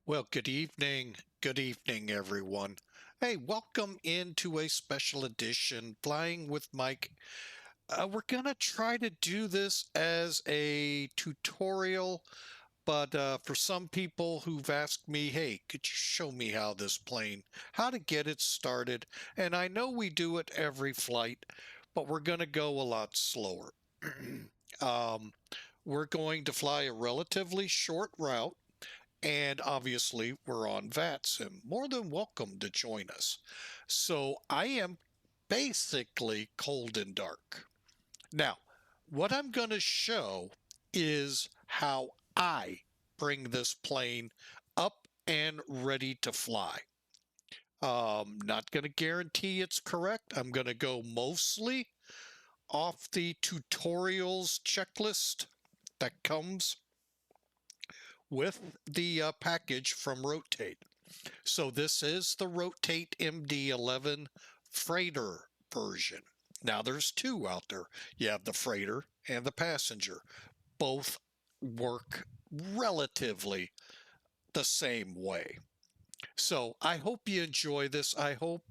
Well, good evening. Good evening, everyone. Hey, welcome into a special edition Flying with Mike. We're going to try to do this as a tutorial, but for some people who've asked me, hey, could you show me how to get it started? And I know we do it every flight, but we're going to go a lot slower. um, we're going to fly a relatively short route. And obviously, we're on VATSIM. More than welcome to join us. So I am basically cold and dark. Now, what I'm going to show is how I bring this plane up and ready to fly. Not going to guarantee it's correct. I'm going to go mostly off the tutorials checklist that comes with the package from Rotate. So this is the Rotate MD-11 freighter version. Now there's two out there. You have the freighter and the passenger. Both work relatively the same way. So I hope you enjoy this. I hope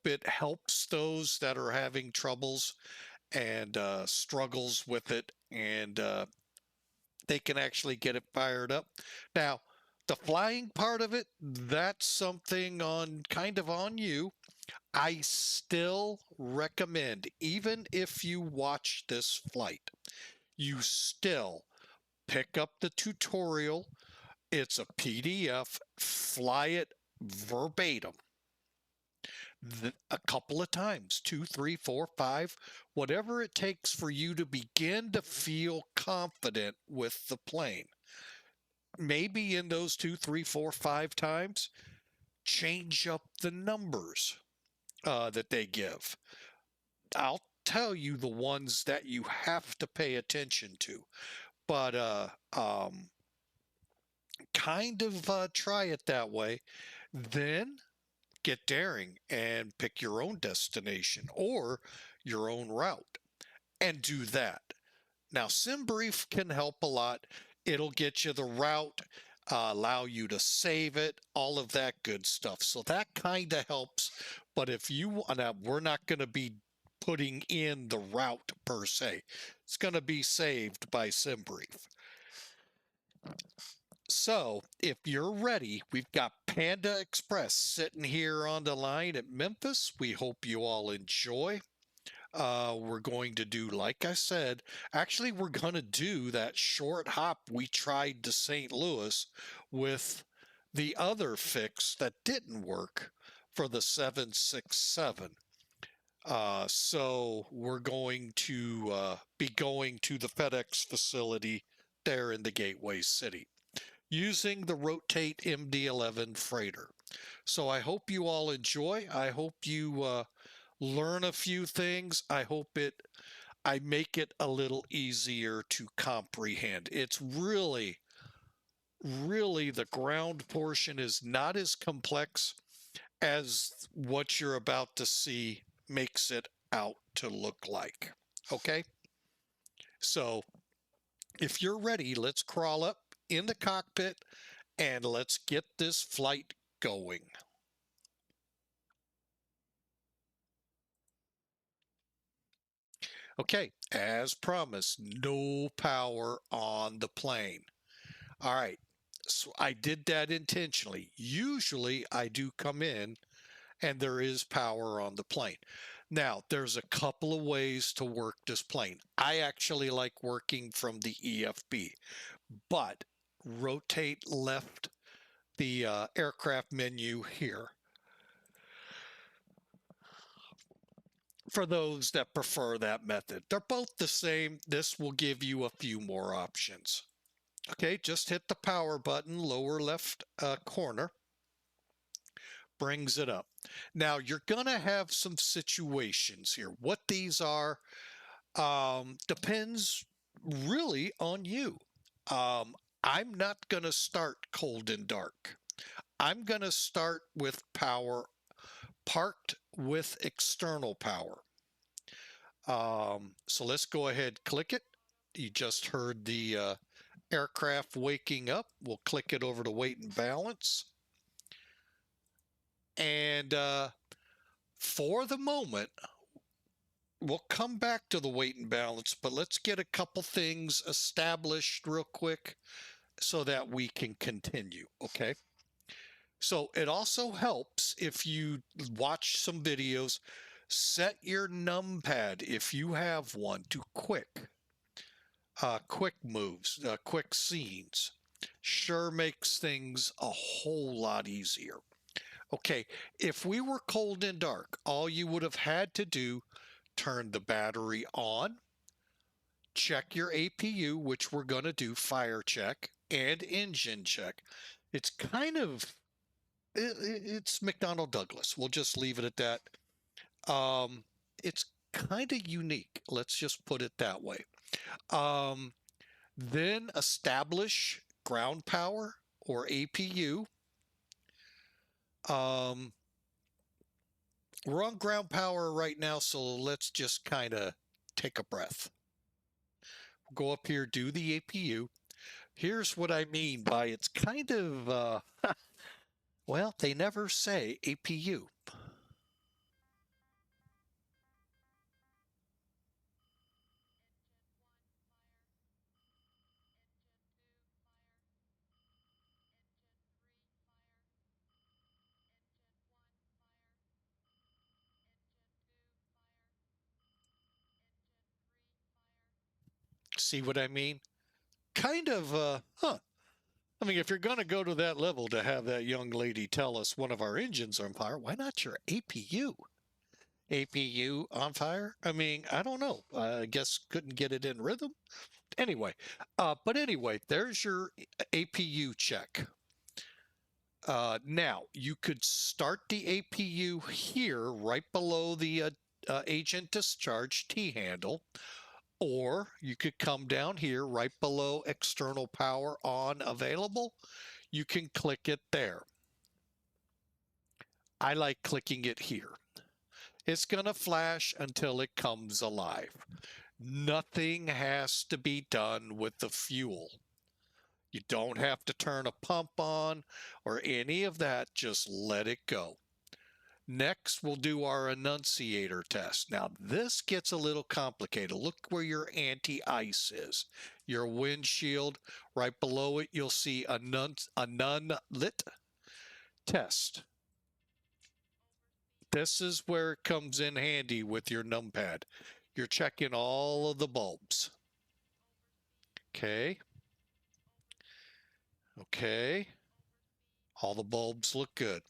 it helps those that are having troubles and struggles with it, and they can actually get it fired up. Now, the flying part of it, that's something on kind of on you. I still recommend, even if you watch this flight, you still pick up the tutorial. It's a PDF, fly it verbatim a couple of times, 2, 3, 4, 5, whatever it takes for you to begin to feel confident with the plane. Maybe in those 2, 3, 4, 5 times, change up the numbers that they give. I'll tell you the ones that you have to pay attention to, but kind of try it that way. Then get daring and pick your own destination or your own route and do that. Now, SimBrief can help a lot. It'll get you the route, allow you to save it, all of that good stuff. So that kind of helps. But if you want to, we're not going to be putting in the route per se. It's going to be saved by SimBrief. So if you're ready, we've got Panda Express sitting here on the line at Memphis. We hope you all enjoy. We're going to do, like I said, actually, we're going to do that short hop we tried to St. Louis with the other fix that didn't work for the 767. So we're going to be going to the FedEx facility there in the Gateway City using the Rotate MD-11 freighter. So I hope you all enjoy. I hope you learn a few things. I make it a little easier to comprehend. It's really the ground portion is not as complex as what you're about to see makes it out to look like. Okay? So if you're ready, let's crawl up in the cockpit and let's get this flight going. Okay, as promised, no power on the plane. All right, so I did that intentionally. Usually I do come in and there is power on the plane. Now, there's a couple of ways to work this plane. I actually like working from the EFB, but Rotate left the aircraft menu here for those that prefer that method. They're both the same. This will give you a few more options. Okay, just hit the power button, lower left corner, brings it up. Now you're gonna have some situations here. What these are depends really on you. I'm not gonna start cold and dark. I'm gonna start with power parked with external power. So let's go ahead, click it. You just heard the aircraft waking up. We'll click it over to weight and balance. And for the moment, we'll come back to the weight and balance, but let's get a couple things established real quick so that we can continue, okay? So it also helps if you watch some videos, set your numpad, if you have one, to quick moves, quick scenes. Sure makes things a whole lot easier. Okay, if we were cold and dark, all you would have had to do, turn the battery on, check your APU, which we're going to do fire check and engine check. It's kind of, it's McDonnell Douglas. We'll just leave it at that. It's kind of unique. Let's just put it that way. Then establish ground power or APU. We're on ground power right now, so let's just kind of take a breath. Go up here, do the APU. Here's what I mean by it's kind of, well, they never say APU. See what I mean? Kind of, I mean, if you're going to go to that level to have that young lady tell us one of our engines are on fire, why not your APU? APU on fire? I mean, I don't know. I guess couldn't get it in rhythm. Anyway, but anyway, there's your APU check. Now, you could start the APU here right below the agent discharge T-handle, or you could come down here right below external power on available. You can click it there. I like clicking it here. It's going to flash until it comes alive. Nothing has to be done with the fuel. You don't have to turn a pump on or any of that. Just let it go. Next, we'll do our annunciator test. Now, this gets a little complicated. Look where your anti-ice is. Your windshield, right below it, you'll see a none-lit test. This is where it comes in handy with your numpad. You're checking all of the bulbs. Okay. Okay. All the bulbs look good.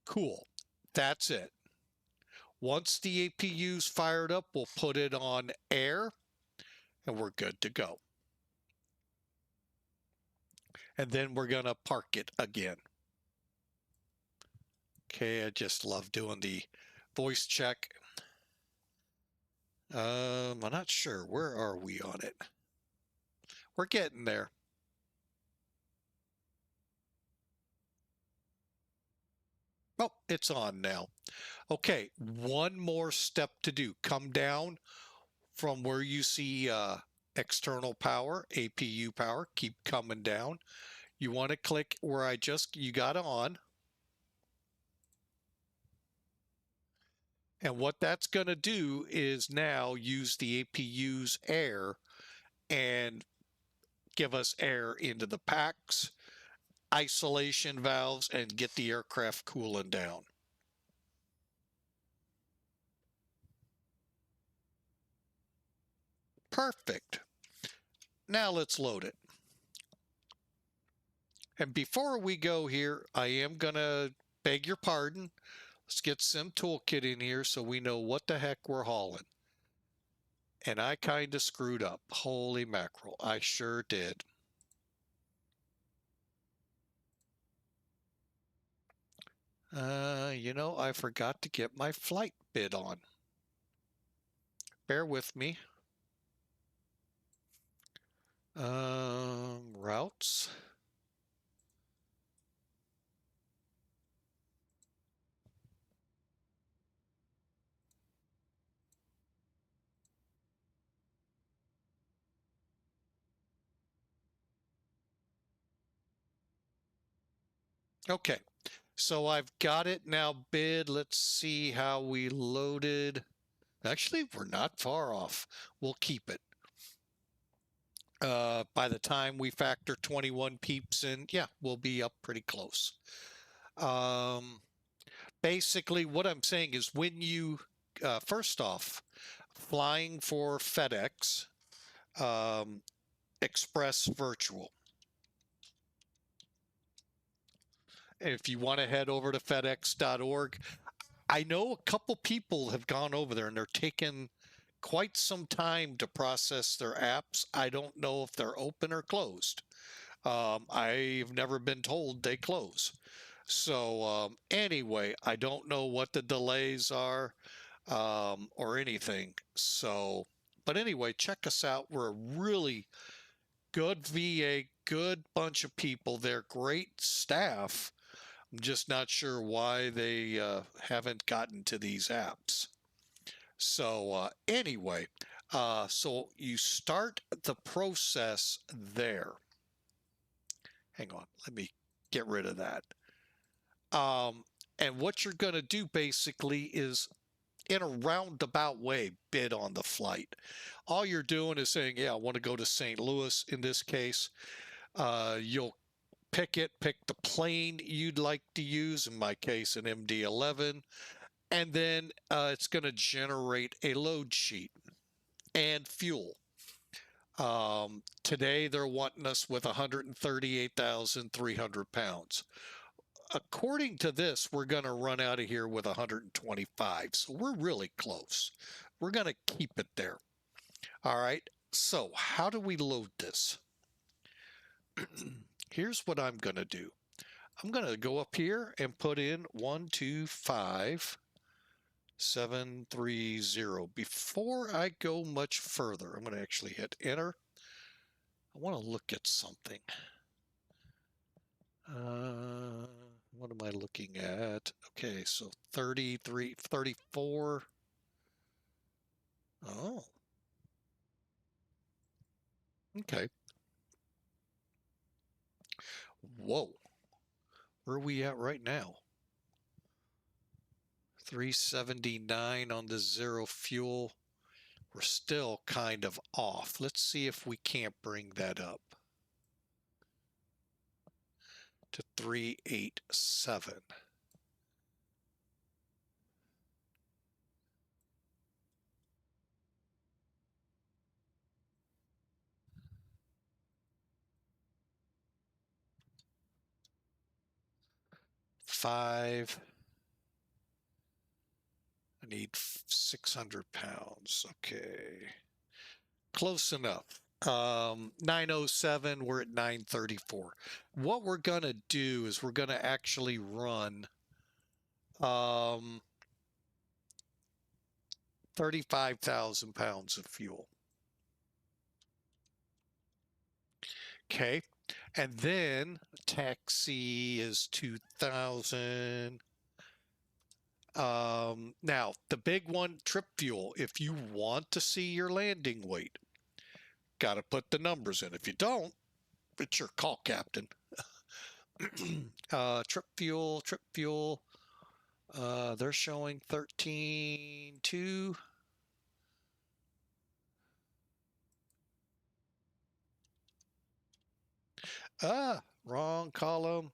Cool. That's it. Once the APU's fired up, we'll put it on air and we're good to go. And then we're going to park it again. Okay, I just love doing the voice check. I'm not sure. Where are we on it? We're getting there. Oh, it's on now. Okay, one more step to do. Come down from where you see external power, APU power. Keep coming down. You want to click where you got on. And what that's going to do is now use the APU's air and give us air into the packs, isolation valves, and get the aircraft cooling down. Perfect. Now let's load it. And before we go here, I am going to beg your pardon. Let's get Sim Toolkit in here so we know what the heck we're hauling. And I kind of screwed up. Holy mackerel. I sure did. You know, I forgot to get my flight bid on. Bear with me. Routes. Okay, so I've got it now bid. Let's see how we loaded. Actually, we're not far off. We'll keep it. By the time we factor 21 peeps in, yeah, we'll be up pretty close. Basically, what I'm saying is when you, first off, flying for FedEx, um, Express Virtual. If you want to head over to FedEx.org, I know a couple people have gone over there and they're taking quite some time to process their apps. I don't know if they're open or closed. I've never been told they close. So anyway, I don't know what the delays are or anything. So, but anyway, check us out. We're a really good VA, good bunch of people. They're great staff. I'm just not sure why they haven't gotten to these apps. So anyway, so you start the process there. Hang on, let me get rid of that. And what you're going to do basically is in a roundabout way bid on the flight. All you're doing is saying, yeah, I want to go to St. Louis in this case. You'll pick the plane you'd like to use, in my case, an MD-11, and then it's going to generate a load sheet and fuel. Today they're wanting us with 138,300 pounds. According to this, we're going to run out of here with 125. So we're really close. We're going to keep it there. All right. So how do we load this? Here's what I'm going to do. I'm going to go up here and put in 125,730. Before I go much further, I'm going to actually hit enter. I want to look at something. What am I looking at? Okay, so 33, 34. Oh, okay. Whoa. Where are we at right now? 379 on the zero fuel. We're still kind of off. Let's see if we can't bring that up to 387. Five. I need 600 pounds. Okay. Close enough. 907, we're at 934. What we're going to do is we're going to actually run 35,000 pounds of fuel. Okay. And then taxi is 2,000. Now, the big one, trip fuel. If you want to see your landing weight, got to put the numbers in. If you don't, it's your call, Captain. Trip fuel. They're showing 13.2. Wrong column.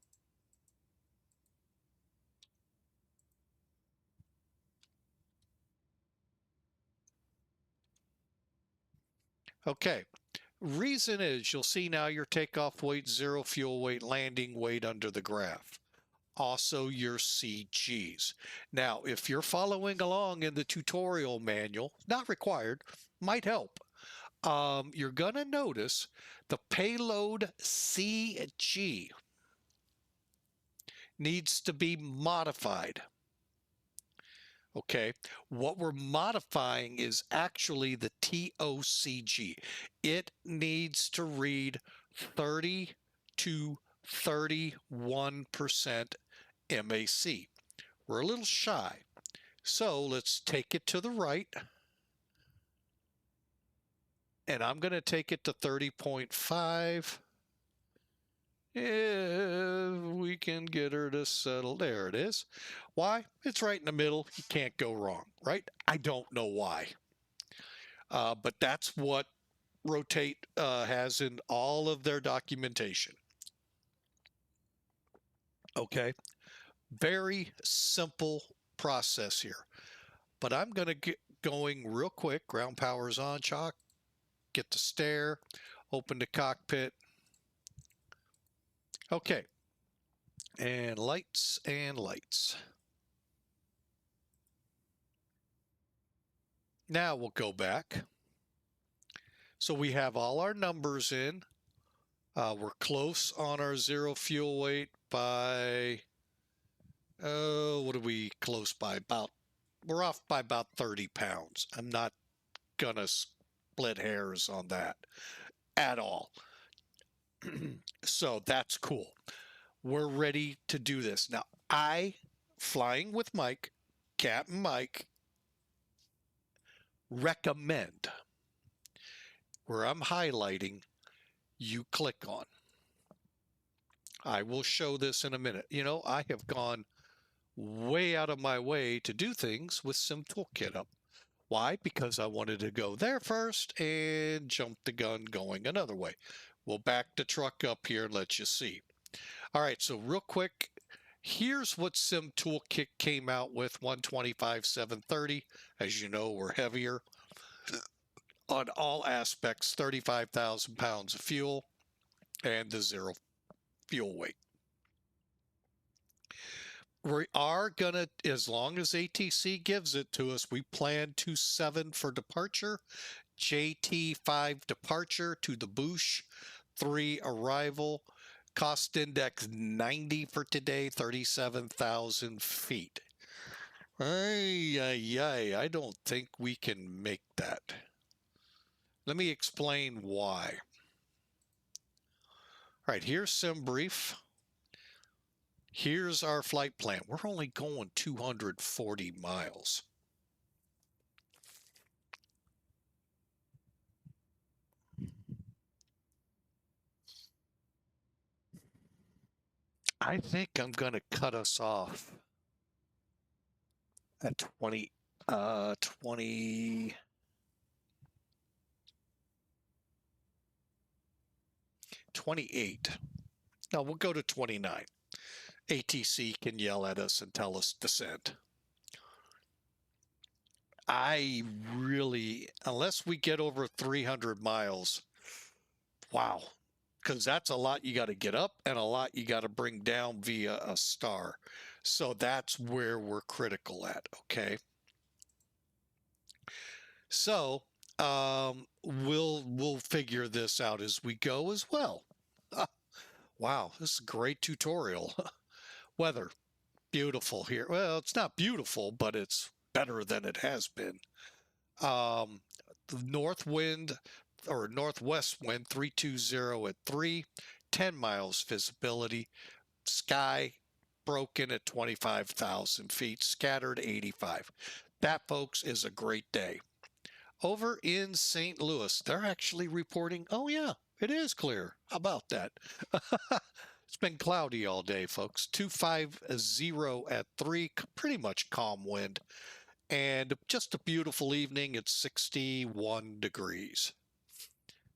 Okay. Reason is you'll see now your takeoff weight, zero fuel weight, landing weight under the graph. Also your CGs. Now, if you're following along in the tutorial manual, not required, might help. You're going to notice the payload CG needs to be modified. Okay, what we're modifying is actually the TOCG. It needs to read 30 to 31% MAC. We're a little shy. So let's take it to the right. And I'm going to take it to 30.5. If we can get her to settle. There it is. Why? It's right in the middle. You can't go wrong, right? I don't know why. But that's what Rotate has in all of their documentation. Okay. Very simple process here. But I'm going to get going real quick. Ground power's on, Chalk. Get the stair. Open the cockpit. Okay. And lights and lights. Now we'll go back. So we have all our numbers in. We're close on our zero fuel weight by, what are we close by? We're off by about 30 pounds. I'm not going to split hairs on that at all. So that's cool. We're ready to do this. Now, flying with Mike, Captain Mike, recommend where I'm highlighting, you click on. I will show this in a minute. You know, I have gone way out of my way to do things with Sim Toolkit up. Why? Because I wanted to go there first and jump the gun going another way. We'll back the truck up here and let you see. All right, so real quick, here's what Sim Toolkit came out with, 125/730. As you know, we're heavier on all aspects, 35,000 pounds of fuel and the zero fuel weight. We are going to, as long as ATC gives it to us, we plan 27 for departure, JT5 departure to the BOOSH, 3 arrival, cost index 90 for today, 37,000 feet. I don't think we can make that. Let me explain why. All right, here's Sim Brief. Here's our flight plan. We're only going 240 miles. I think I'm going to cut us off at 28. No, we'll go to 29. ATC can yell at us and tell us descend. I really, unless we get over 300 miles, wow, because that's a lot you got to get up and a lot you got to bring down via a star. So that's where we're critical at, okay? So we'll figure this out as we go as well. Wow, this is a great tutorial. Weather, beautiful here. Well, it's not beautiful, but it's better than it has been. The north wind or northwest wind 320 at 3, 10 miles visibility. Sky broken at 25,000 feet, scattered 85. That, folks, is a great day. Over in St. Louis, they're actually reporting, oh yeah, it is clear. How about that? It's been cloudy all day, folks. 250 at 3, pretty much calm wind. And just a beautiful evening. It's 61 degrees.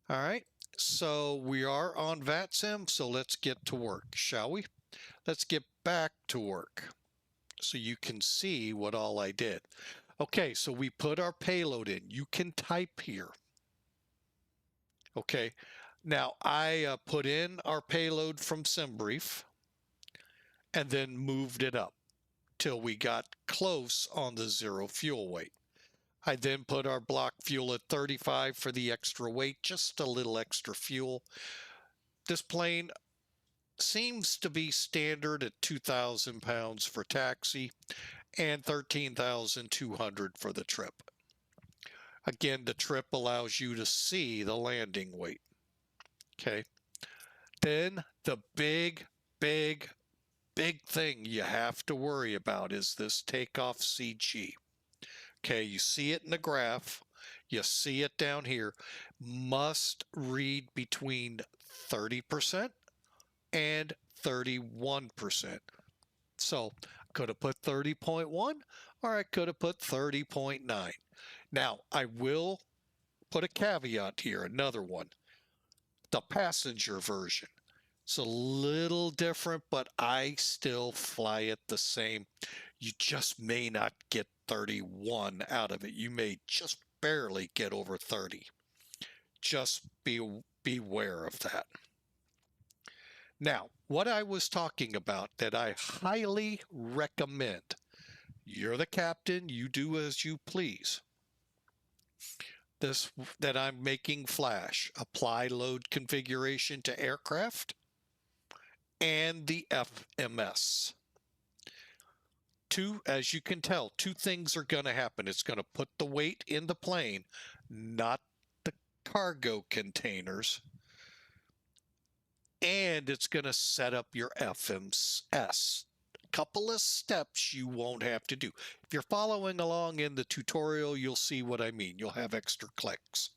All right, so we are on VATSIM, so let's get to work, shall we? Let's get back to work so you can see what all I did. Okay, so we put our payload in. You can type here. Okay, now I put in our payload from SimBrief and then moved it up till we got close on the zero fuel weight. I then put our block fuel at 35 for the extra weight, just a little extra fuel. This plane seems to be standard at 2,000 pounds for taxi and 13,200 for the trip. Again, the trip allows you to see the landing weight. Okay. Then the big thing you have to worry about is this takeoff CG. Okay, you see it in the graph. You see it down here. Must read between 30% and 31%. So I could have put 30.1 or I could have put 30.9. Now I will put a caveat here, another one. The passenger version. It's a little different, but I still fly it the same. You just may not get 31 out of it. You may just barely get over 30. Just beware of that. Now, what I was talking about that I highly recommend, you're the captain, you do as you please. This that I'm making flash, apply load configuration to aircraft and the FMS. As you can tell, two things are going to happen. It's going to put the weight in the plane, not the cargo containers, and it's going to set up your FMS. A couple of steps you won't have to do. If you're following along in the tutorial, you'll see what I mean. You'll have extra clicks.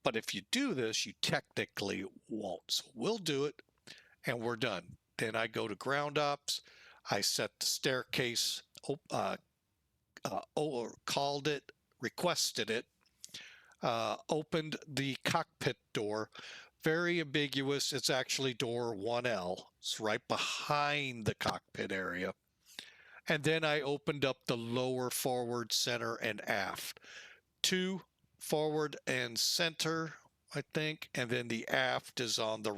But if you do this, you technically won't. So we'll do it, and we're done. Then I go to ground ops. I set the staircase, called it, requested it, opened the cockpit door. Very ambiguous. It's actually door 1L. It's right behind the cockpit area. And then I opened up the lower, forward, center, and aft. 2 forward and center, I think, and then the aft is on the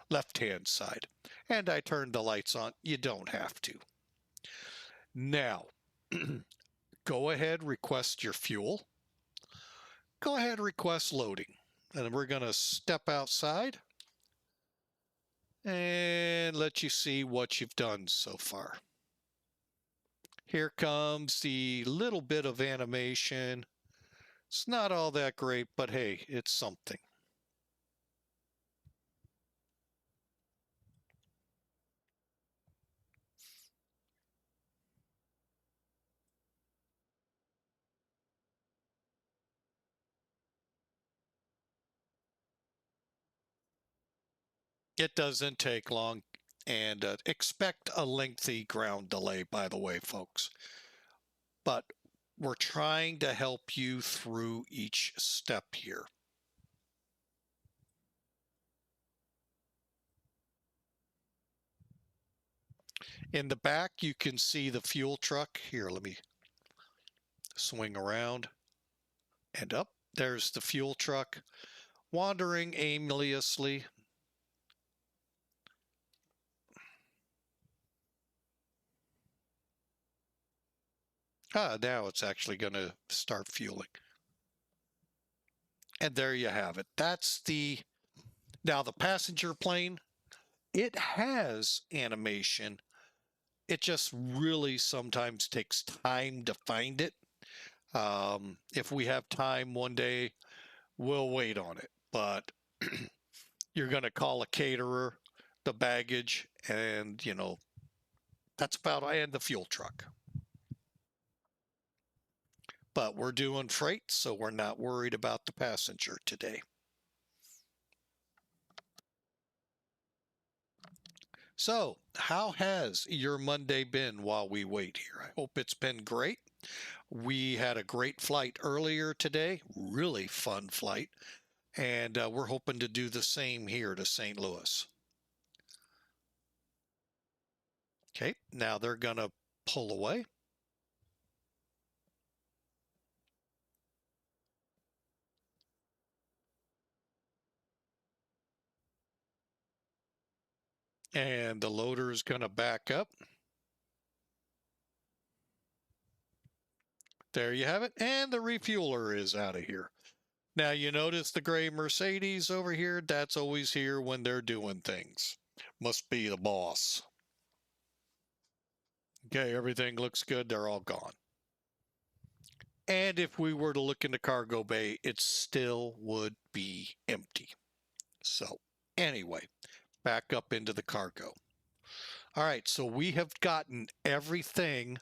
left-hand side. And I turned the lights on. You don't have to. Now, go ahead, request your fuel. Go ahead, request loading. And we're going to step outside and let you see what you've done so far. Here comes the little bit of animation. It's not all that great, but hey, it's something. It doesn't take long, and expect a lengthy ground delay, by the way, folks. But we're trying to help you through each step here. In the back, you can see the fuel truck. Here, let me swing around and up. There's the fuel truck wandering aimlessly. Now it's actually going to start fueling. And there you have it. Now the passenger plane, it has animation. It just really sometimes takes time to find it. If we have time one day, we'll wait on it. But you're going to call a caterer, the baggage, and, that's about it, and the fuel truck. But we're doing freight, so we're not worried about the passenger today. So, how has your Monday been while we wait here? I hope it's been great. We had a great flight earlier today, really fun flight, and we're hoping to do the same here to St. Louis. Okay, now they're going to pull away. And the loader is going to back up. There you have it. And the refueler is out of here. Now you notice the gray Mercedes over here. That's always here when they're doing things. Must be the boss. Okay, everything looks good. They're all gone. And if we were to look in the cargo bay, it still would be empty. So anyway, back up into the cargo. All right, so we have gotten everything.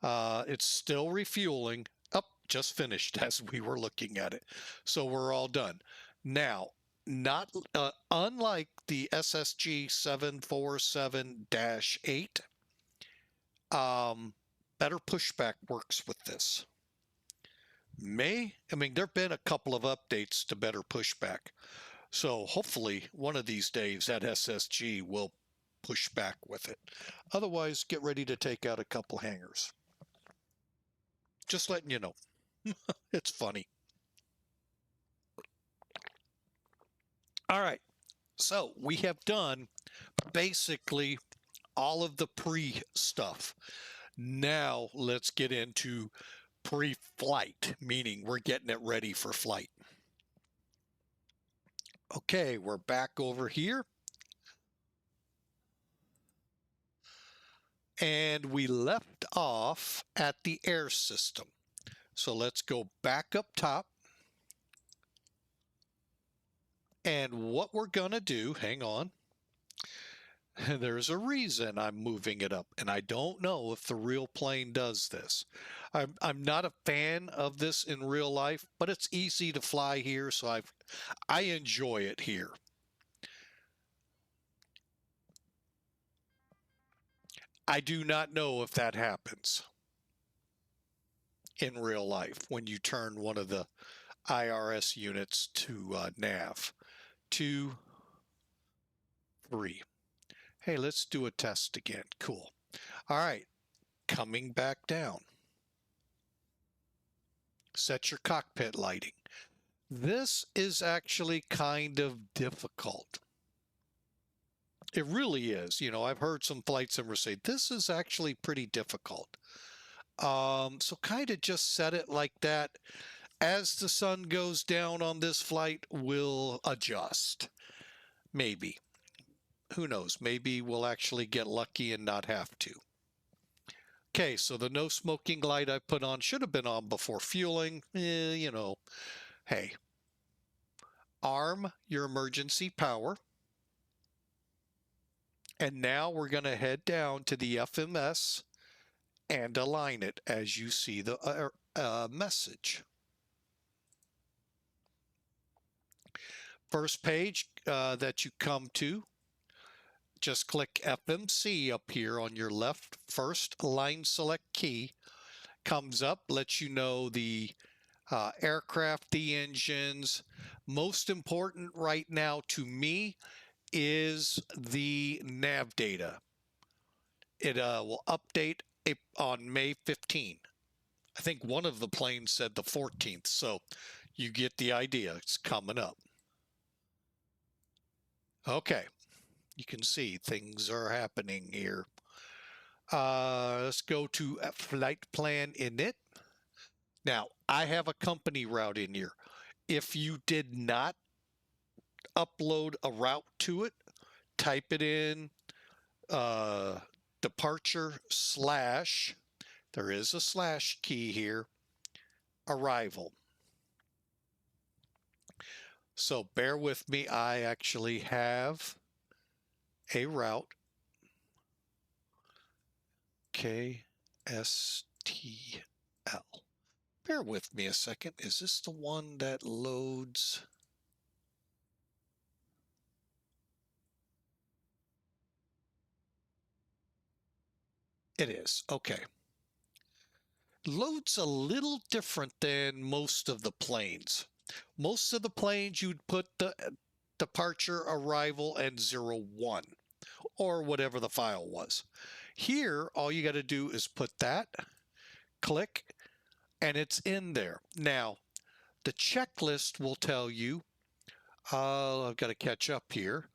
It's still refueling. Up, just finished as we were looking at it. So we're all done. Now, not unlike the SSG 747-8, better pushback works with this. I mean, there have been a couple of updates to better pushback. So hopefully one of these days that SSG will push back with it. Otherwise, get ready to take out a couple hangers. Just letting you know. It's funny. All right. So we have done basically all of the pre stuff. Now let's get into pre-flight, meaning we're getting it ready for flight. Okay, we're back over here. And we left off at the air system. So let's go back up top. And what we're going to do, hang on. There's a reason I'm moving it up, and I don't know if the real plane does this. I'm not a fan of this in real life, but it's easy to fly here, so I enjoy it here. I do not know if that happens in real life when you turn one of the IRS units to nav. 2, 3. Hey, let's do a test again. Cool. All right, coming back down. Set your cockpit lighting. This is actually kind of difficult. It really is. You know, I've heard some flight simmers say this is actually pretty difficult. So kind of just set it like that. As the sun goes down on this flight, we'll adjust. Maybe. Who knows? Maybe we'll actually get lucky and not have to. Okay, so the no smoking light I put on should have been on before fueling. You know, hey. Arm your emergency power. And now we're going to head down to the FMS and align it as you see the message. First page that you come to, just click FMC up here on your left. First line select key comes up, lets you know the aircraft, the engines. Most important right now to me is the nav data. It will update on May 15. I think one of the planes said the 14th, so you get the idea. It's coming up. Okay, you can see things are happening here. Let's go to flight plan init. Now, I have a company route in here. If you did not upload a route to it, type it in departure slash, there is a slash key here, arrival. So bear with me, I actually have a route, KSTL. Bear with me a second, is this the one that loads? It is, okay. Loads a little different than most of the planes. Most of the planes you'd put the departure, arrival, and 01, or whatever the file was. Here, all you got to do is put that, click, and it's in there. Now, the checklist will tell you, I've got to catch up here.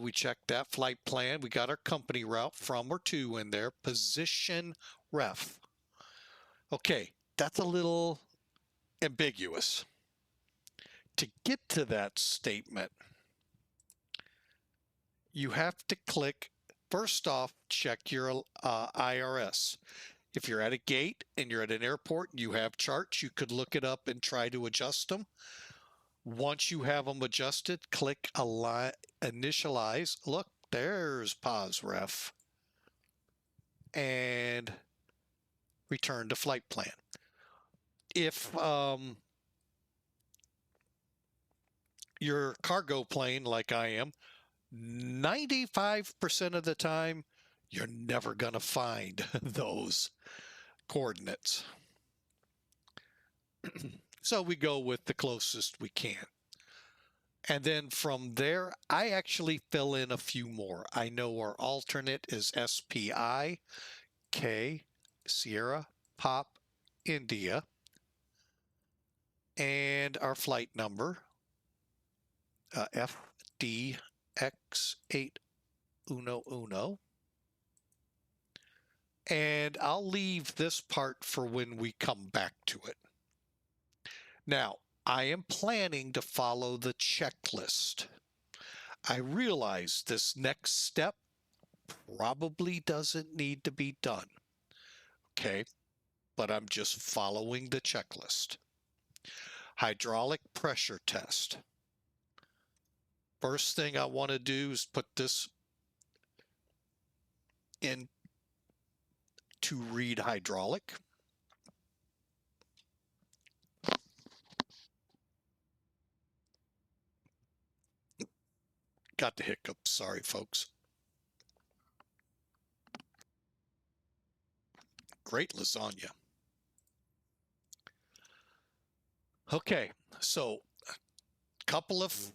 We checked that flight plan. We got our company route from or to in there. Position ref. Okay, that's a little ambiguous. To get to that statement, you have to click, first off, check your IRS. If you're at a gate and you're at an airport and you have charts, you could look it up and try to adjust them. Once you have them adjusted, click initialize. Look, there's pause ref. And return to flight plan. If your cargo plane like I am, 95% of the time, you're never going to find those coordinates. So we go with the closest we can. And then from there, I actually fill in a few more. I know our alternate is SPI, K, Sierra, Pop, India. And our flight number, FDX8 and I'll leave this part for when we come back to it. Now, I am planning to follow the checklist. I realize this next step probably doesn't need to be done, okay? But I'm just following the checklist. Hydraulic pressure test. First thing I want to do is put this in to read hydraulic. Got the hiccups, sorry folks. Great lasagna. Okay, so a couple of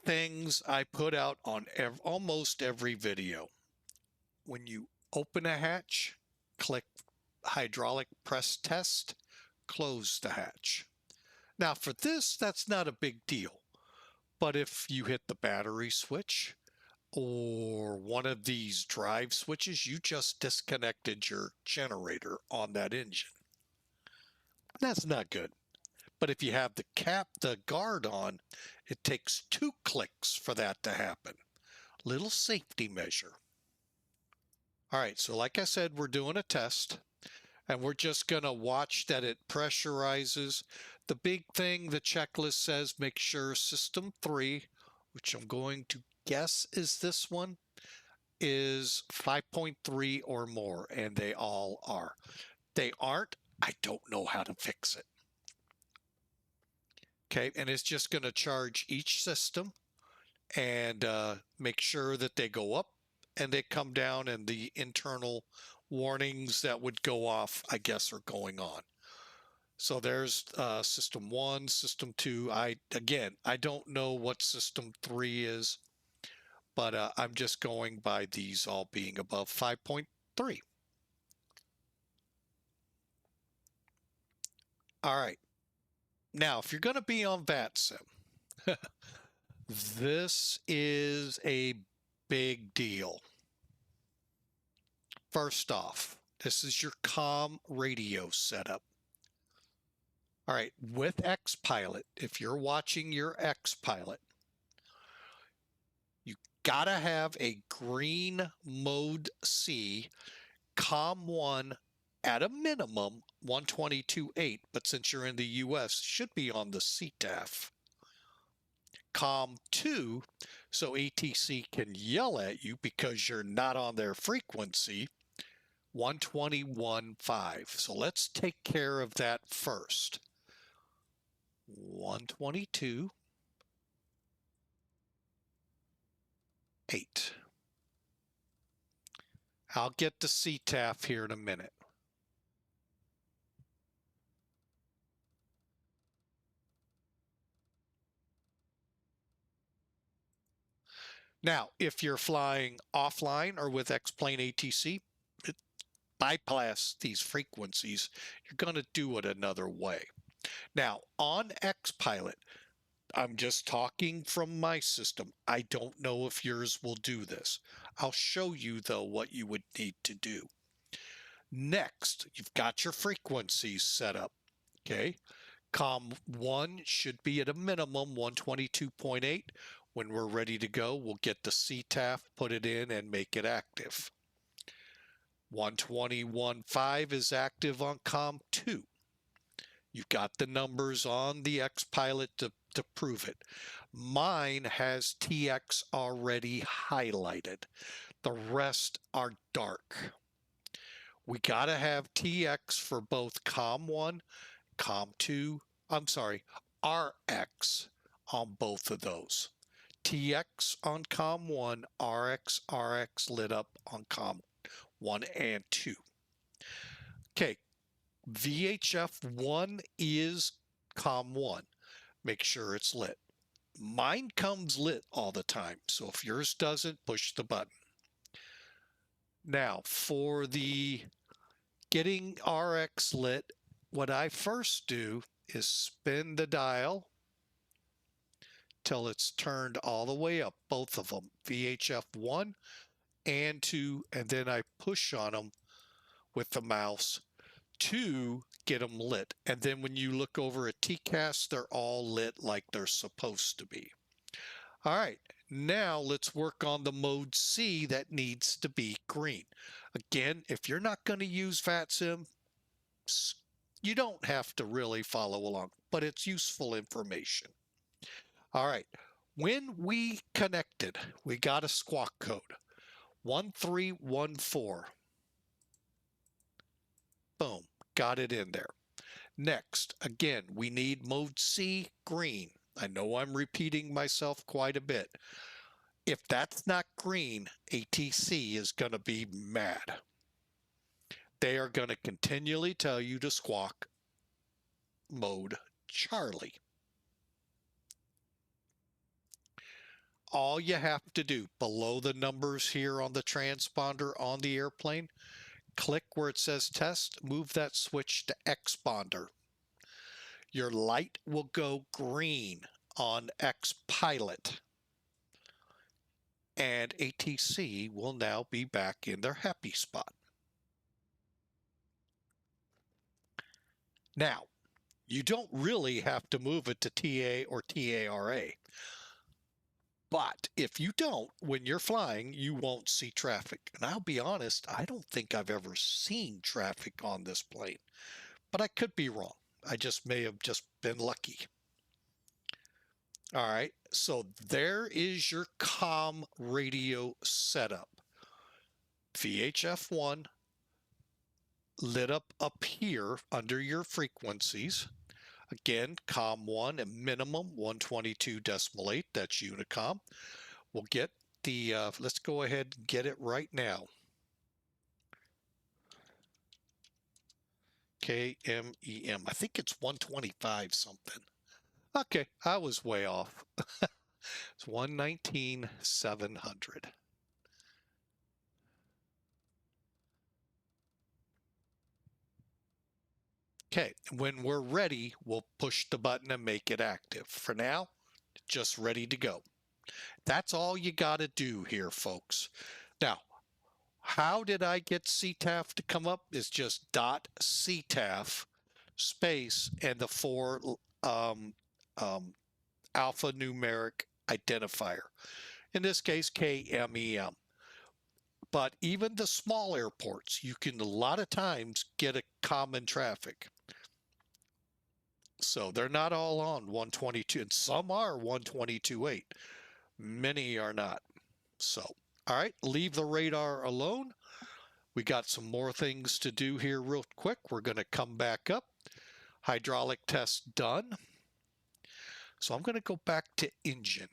things I put out on almost every video. When you open a hatch, click hydraulic press test, close the hatch. Now for this, that's not a big deal. But if you hit the battery switch or one of these drive switches, you just disconnected your generator on that engine. That's not good. But if you have the guard on, it takes 2 clicks for that to happen. Little safety measure. All right, so like I said, we're doing a test and we're just going to watch that it pressurizes. The big thing the checklist says, make sure system 3, which I'm going to guess is this one, is 5.3 or more, and they all are. They aren't, I don't know how to fix it. Okay, and it's just going to charge each system and make sure that they go up and they come down, and the internal warnings that would go off, I guess, are going on. So there's system 1, system 2. I don't know what system 3 is, but I'm just going by these all being above 5.3. All right. Now, if you're going to be on VATSIM, this is a big deal. First off, this is your COM radio setup. All right, with XPilot, if you're watching your XPilot, you gotta have a green mode C, COM1 at a minimum 122.8, but since you're in the US, it should be on the CTAF. COM2, so ATC can yell at you because you're not on their frequency, 121.5. So let's take care of that first. 122.8. I'll get to CTAF here in a minute. Now, if you're flying offline or with X-Plane ATC, bypass these frequencies. You're going to do it another way. Now, on XPilot, I'm just talking from my system. I don't know if yours will do this. I'll show you, though, what you would need to do. Next, you've got your frequencies set up. Okay. COM1 should be at a minimum 122.8. When we're ready to go, we'll get the CTAF, put it in, and make it active. 121.5 is active on COM2. You've got the numbers on the XPilot to prove it. Mine has TX already highlighted. The rest are dark. We got to have TX for both COM1, COM2, I'm sorry, RX on both of those. TX on COM 1, RX lit up on COM 1 and 2. Okay, VHF 1 is COM 1. Make sure it's lit. Mine comes lit all the time, so if yours doesn't, push the button. Now, for the getting RX lit, what I first do is spin the dial till it's turned all the way up, both of them, VHF 1 and 2, and then I push on them with the mouse to get them lit. And then when you look over at TCAS, they're all lit like they're supposed to be. All right, now let's work on the mode C that needs to be green. Again, if you're not going to use VATSIM, you don't have to really follow along, but it's useful information. All right, when we connected, we got a squawk code, 1314. Boom, got it in there. Next, again, we need mode C green. I know I'm repeating myself quite a bit. If that's not green, ATC is going to be mad. They are going to continually tell you to squawk mode Charlie. All you have to do below the numbers here on the transponder on the airplane, click where it says test, move that switch to X-ponder. Your light will go green on X-pilot. And ATC will now be back in their happy spot. Now, you don't really have to move it to TA or TARA. But if you don't, when you're flying, you won't see traffic. And I'll be honest, I don't think I've ever seen traffic on this plane. But I could be wrong. I just may have just been lucky. All right, so there is your COM radio setup. VHF 1 lit up here under your frequencies. Again, COM 1 at minimum 122.8, that's Unicom. We'll get the, let's go ahead and get it right now. KMEM, I think it's 125 something. Okay, I was way off. It's 119,700. Okay, when we're ready, we'll push the button and make it active. For now, just ready to go. That's all you got to do here, folks. Now, how did I get CTAF to come up? It's just .CTAF space and the 4 alphanumeric identifier. In this case, KMEM. But even the small airports, you can a lot of times get a common traffic. So they're not all on 122, and some are 122.8. Many are not. So, all right, leave the radar alone. We got some more things to do here real quick. We're going to come back up. Hydraulic test done. So I'm going to go back to engine.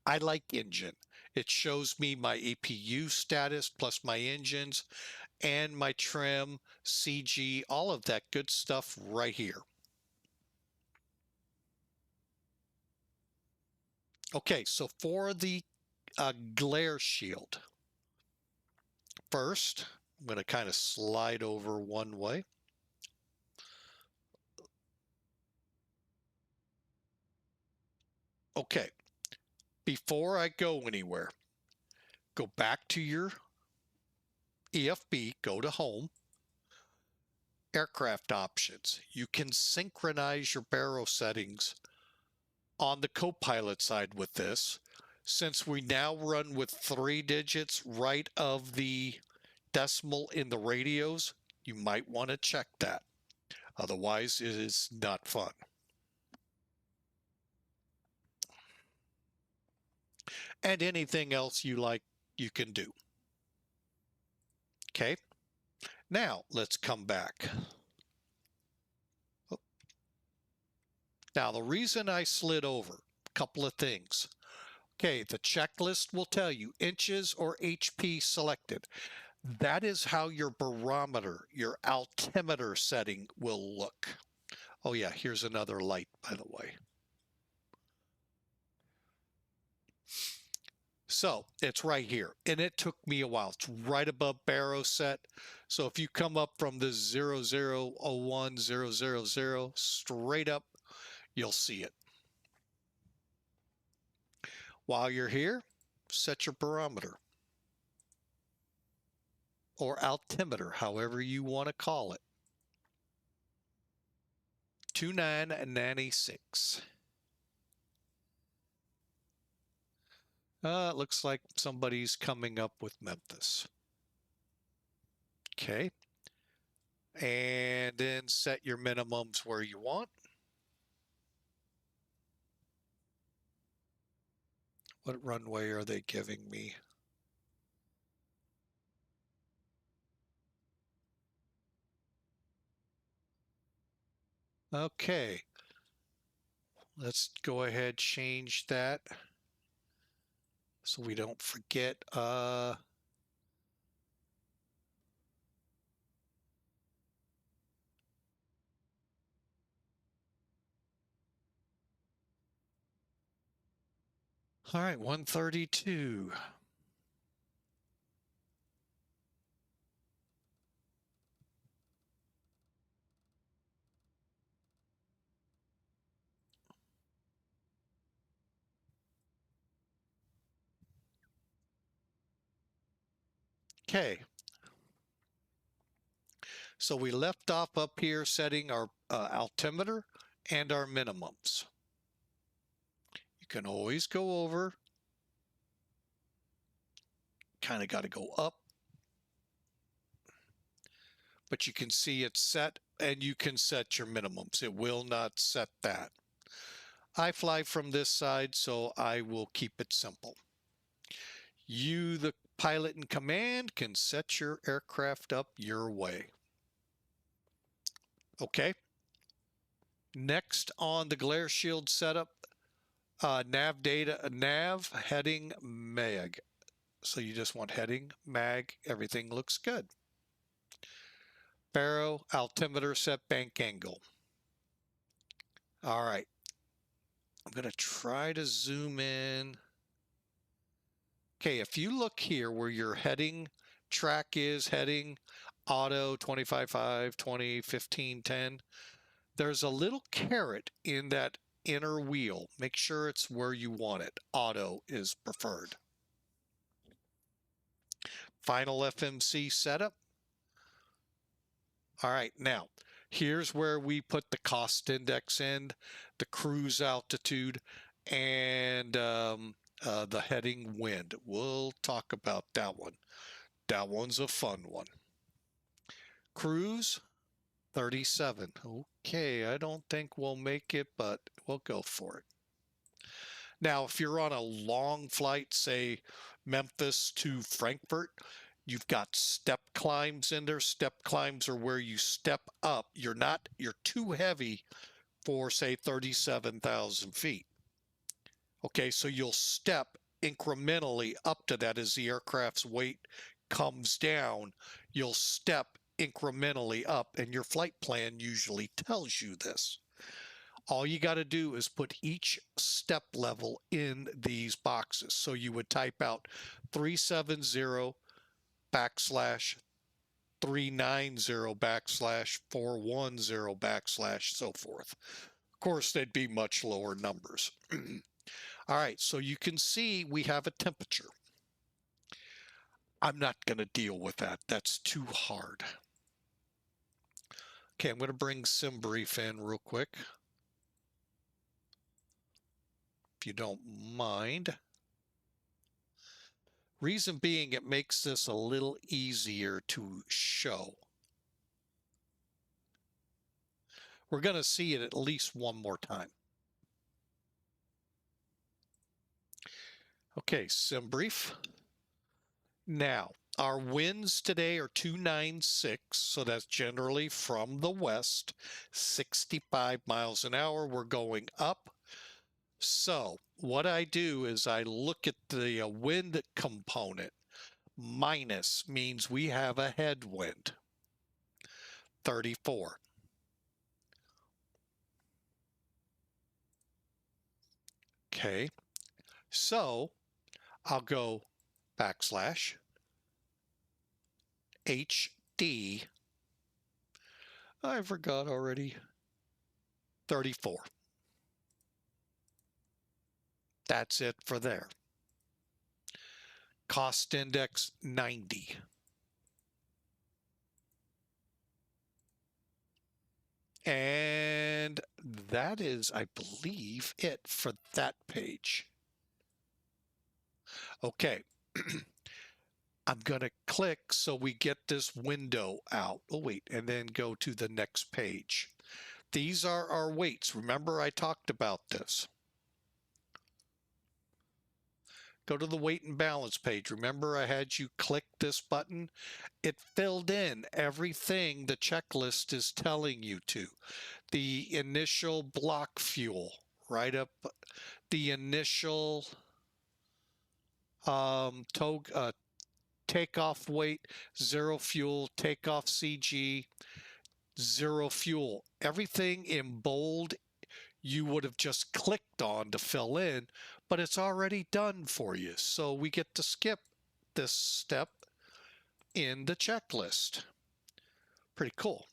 I like engine. It shows me my APU status plus my engines and my trim, CG, all of that good stuff right here. Okay, so for the glare shield, first, I'm going to kind of slide over one way. Okay, before I go anywhere, go back to your EFB, go to home, aircraft options. You can synchronize your baro settings on the co-pilot side with this. Since we now run with 3 digits right of the decimal in the radios, you might want to check that. Otherwise, it is not fun. And anything else you like, you can do. Okay, now let's come back. Now, the reason I slid over, a couple of things. Okay, the checklist will tell you inches or HP selected. That is how your barometer, your altimeter setting will look. Oh yeah, here's another light, by the way. So it's right here, and it took me a while. It's right above baro set. So if you come up from the 0001000 straight up, you'll see it. While you're here, set your barometer or altimeter, however you want to call it. 2996. It looks like somebody's coming up with Memphis. Okay. And then set your minimums where you want. What runway are they giving me? Okay. Let's go ahead, change that so we don't forget. All right, 132. Okay. So we left off up here setting our altimeter and our minimums. You can always go over. Kind of got to go up. But you can see it's set, and you can set your minimums. It will not set that. I fly from this side, so I will keep it simple. You, the pilot in command, can set your aircraft up your way. Okay. Next on the glare shield setup, nav data, nav, heading, mag. So you just want heading, mag, everything looks good. Baro, altimeter set, bank angle. All right. I'm going to try to zoom in. Okay, if you look here where your heading track is, heading, auto, 25.5, 20, 15, 10, there's a little caret in that inner wheel. Make sure it's where you want it. Auto is preferred. Final FMC setup. All right, now here's where we put the cost index in, the cruise altitude, and the heading wind. We'll talk about that one. That one's a fun one. Cruise 37. Okay, I don't think we'll make it, but we'll go for it. Now, if you're on a long flight, say Memphis to Frankfurt, you've got step climbs in there. Step climbs are where you step up. You're too heavy for, say, 37,000 feet. Okay, so you'll step incrementally up to that as the aircraft's weight comes down. You'll step incrementally up, and your flight plan usually tells you this. All you got to do is put each step level in these boxes. So you would type out 370 backslash 390 backslash 410 backslash so forth. Of course, they'd be much lower numbers. All right, so you can see we have a temperature. I'm not going to deal with that. That's too hard. Okay, I'm going to bring SimBrief in real quick, if you don't mind. Reason being, it makes this a little easier to show. We're going to see it at least one more time. Okay, SimBrief. Now, Our winds today are 296, so that's generally from the west, 65 miles an hour. We're going up. So what I do is I look at the wind component. Minus means we have a headwind, 34. Okay, so I'll go backslash HD. I forgot already. 34. That's it for there. Cost index 90. And that is, I believe, it for that page. Okay. I'm going to click so we get this window out. Oh, wait, and then go to the next page. These are our weights. Remember, I talked about this. Go to the weight and balance page. Remember, I had you click this button? It filled in everything the checklist is telling you to. The initial block fuel, right up the initial takeoff weight, zero fuel, takeoff CG, zero fuel. Everything in bold you would have just clicked on to fill in, but it's already done for you. So we get to skip this step in the checklist. Pretty cool.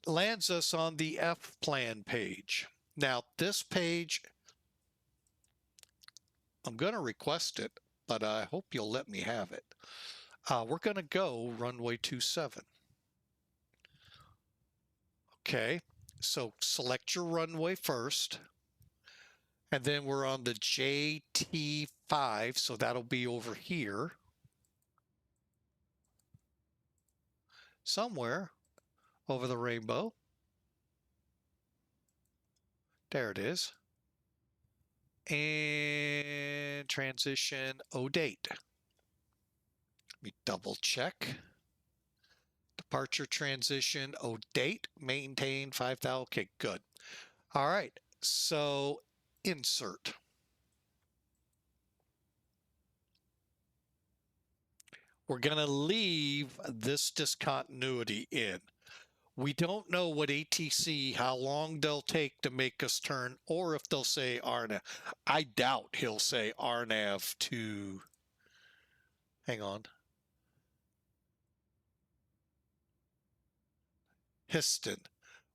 Lands us on the F plan page. Now this page, I'm going to request it, but I hope you'll let me have it. We're going to go runway 27. Okay, so select your runway first, and then we're on the JT5, so that'll be over here somewhere over the rainbow. There it is. And transition ODATE. Let me double check. Departure transition ODATE, maintain 5,000. Okay, good. All right, so insert. We're going to leave this discontinuity in. We don't know what ATC, how long they'll take to make us turn, or if they'll say RNAV. I doubt he'll say RNAV to, hang on, Histon,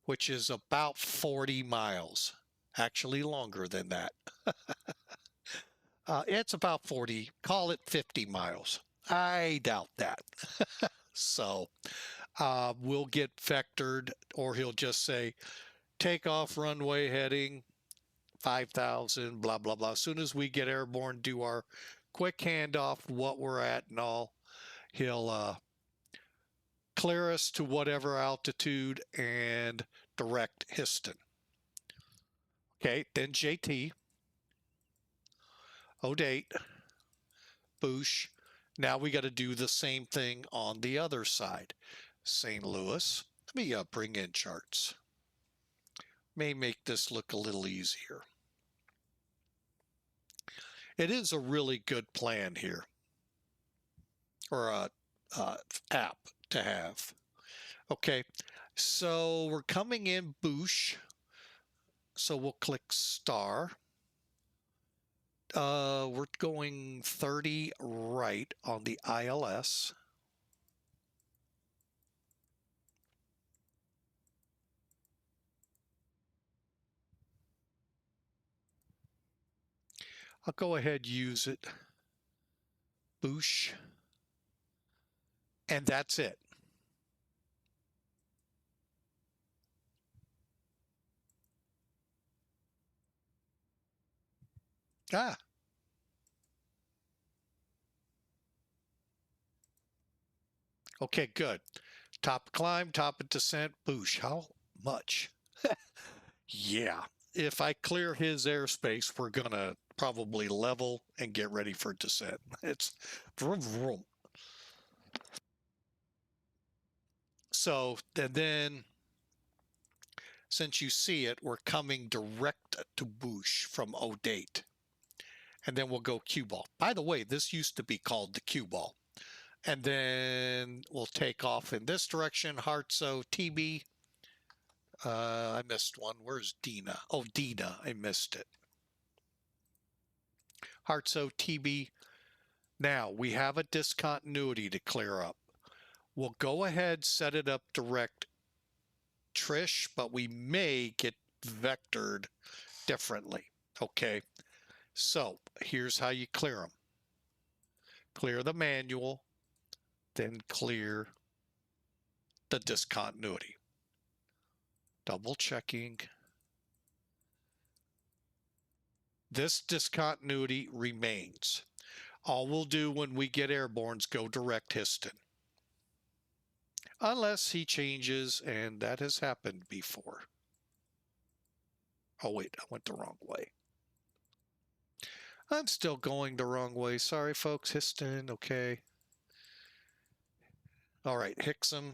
which is about 40 miles, actually longer than that. It's about 40, call it 50 miles. I doubt that. So we'll get vectored, or he'll just say takeoff runway heading 5,000, blah, blah, blah. As soon as we get airborne, do our quick handoff, what we're at and all, he'll clear us to whatever altitude and direct Histon. Okay, then JT, ODATE, BOOSH. Now we got to do the same thing on the other side. St. Louis. Let me bring in charts. May make this look a little easier. It is a really good plan here, or a app to have. Okay, so we're coming in BOOSH. So we'll click star. We're going 30 right on the ILS. I'll go ahead and use it. BOOSH. And that's it. Ah. Okay, good. Top climb, top of descent, BOOSH. How much? Yeah. If I clear his airspace, we're gonna probably level and get ready for descent. It's vroom, vroom. So, and then since you see it, we're coming direct to BOOSH from ODATE. And then we'll go cue ball. By the way, this used to be called the cue ball. And then we'll take off in this direction. Hartso, TB. I missed one. Where's Dina? Oh, Dina. I missed it. Hartso, TB. Now we have a discontinuity to clear up. We'll go ahead, set it up direct Trish, but we may get vectored differently. Okay. So here's how you clear them. Clear the manual, then clear the discontinuity. Double checking. This discontinuity remains. All we'll do when we get airborne is go direct Histon. Unless he changes, and that has happened before. Oh wait, I went the wrong way. I'm still going the wrong way. Sorry, folks. Histon, okay. All right, Hixum.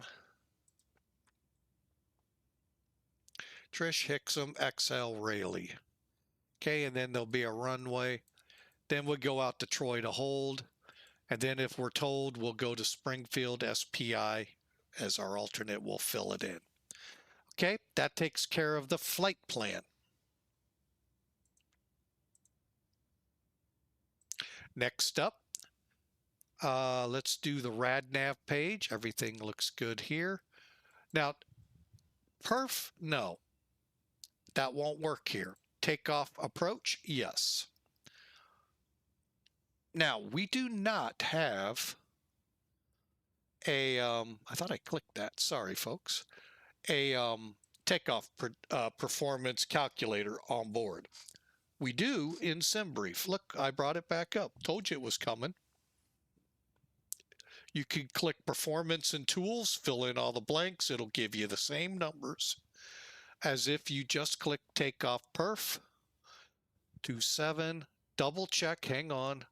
Trish Hixum, XL Rayleigh. Okay, and then there'll be a runway. Then we'll go out to Troy to hold. And then if we're told, we'll go to Springfield SPI as our alternate. We'll fill it in. Okay, that takes care of the flight plan. Next up, let's do the RadNav page. Everything looks good here. Now, perf, no, that won't work here. Takeoff approach, yes. Now, we do not have a, I thought I clicked that. Sorry, folks. A takeoff performance calculator on board. We do in SimBrief. Look, I brought it back up. Told you it was coming. You can click performance and tools, fill in all the blanks. It'll give you the same numbers as if you just click takeoff perf. 27, double check, hang on.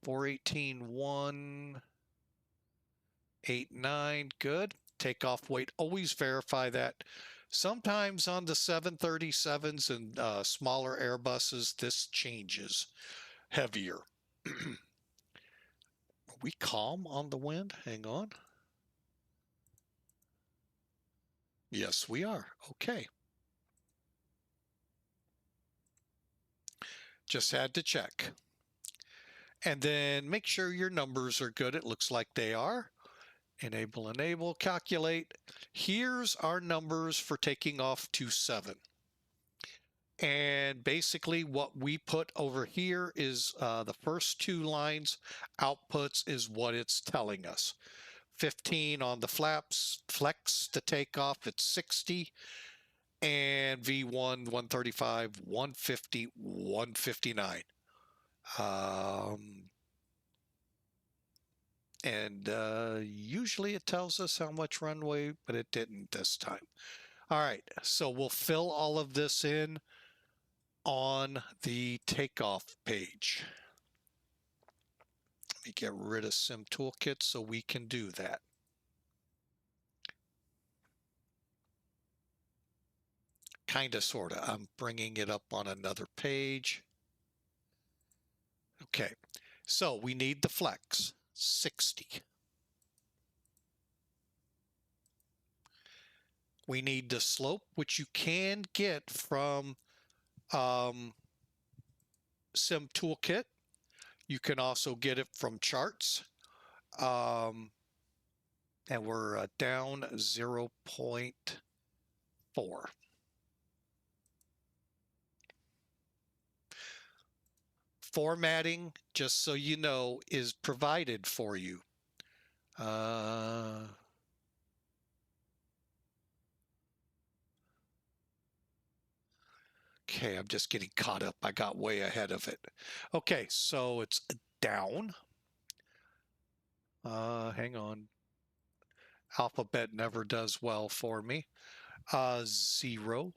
418.189, good. Takeoff weight, always verify that. Sometimes on the 737s and smaller Airbuses, this changes heavier. Are we calm on the wind? Hang on. Yes, we are. Okay. Just had to check. And then make sure your numbers are good. It looks like they are. Enable, calculate. Here's our numbers for taking off to 7. And basically what we put over here is the first 2 lines. Outputs is what it's telling us. 15 on the flaps, flex to take off at 60. And V1, 135, 150, 159. Usually it tells us how much runway, but it didn't this time. All right, so we'll fill all of this in on the takeoff page. Let me get rid of Sim Toolkit so we can do that. Kind of, sort of. I'm bringing it up on another page. Okay, so we need the flex, 60. We need the slope, which you can get from Sim Toolkit. You can also get it from charts. And we're down 0.4. Formatting, just so you know, is provided for you. Okay, I'm just getting caught up. I got way ahead of it. Okay, so it's down. Hang on. Alphabet never does well for me. 0.4.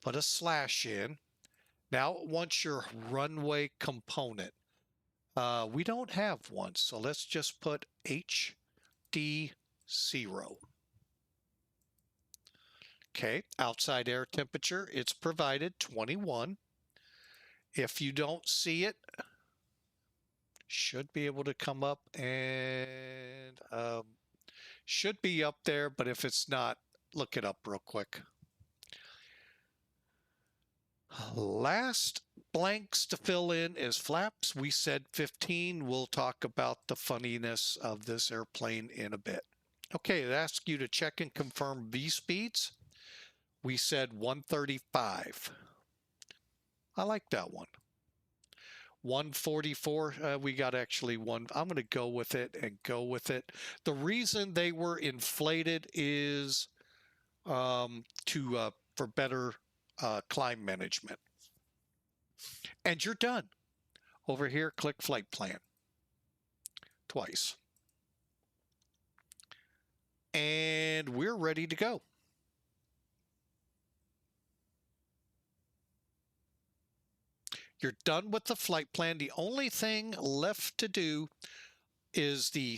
put a slash in. Now it wants your runway component. We don't have one, so let's just put HD0. Okay, outside air temperature, it's provided 21. If you don't see it, should be able to come up and should be up there, but if it's not, look it up real quick. Last blanks to fill in is flaps. We said 15. We'll talk about the funniness of this airplane in a bit. Okay, it asks you to check and confirm V speeds. We said 135. I like that one. 144, we got actually one. I'm going to go with it and go with it. The reason they were inflated is for better climb management. And you're done. Over here, click flight plan twice. And we're ready to go. You're done with the flight plan. The only thing left to do is the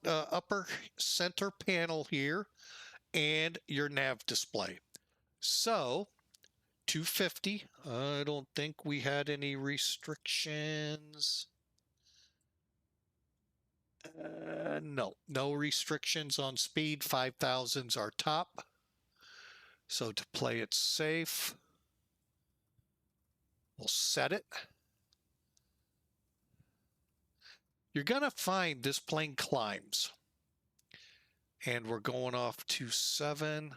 upper center panel here and your nav display. So 250, I don't think we had any restrictions. No restrictions on speed. 5,000's our top. So to play it safe, we'll set it. You're going to find this plane climbs. And we're going off to 7.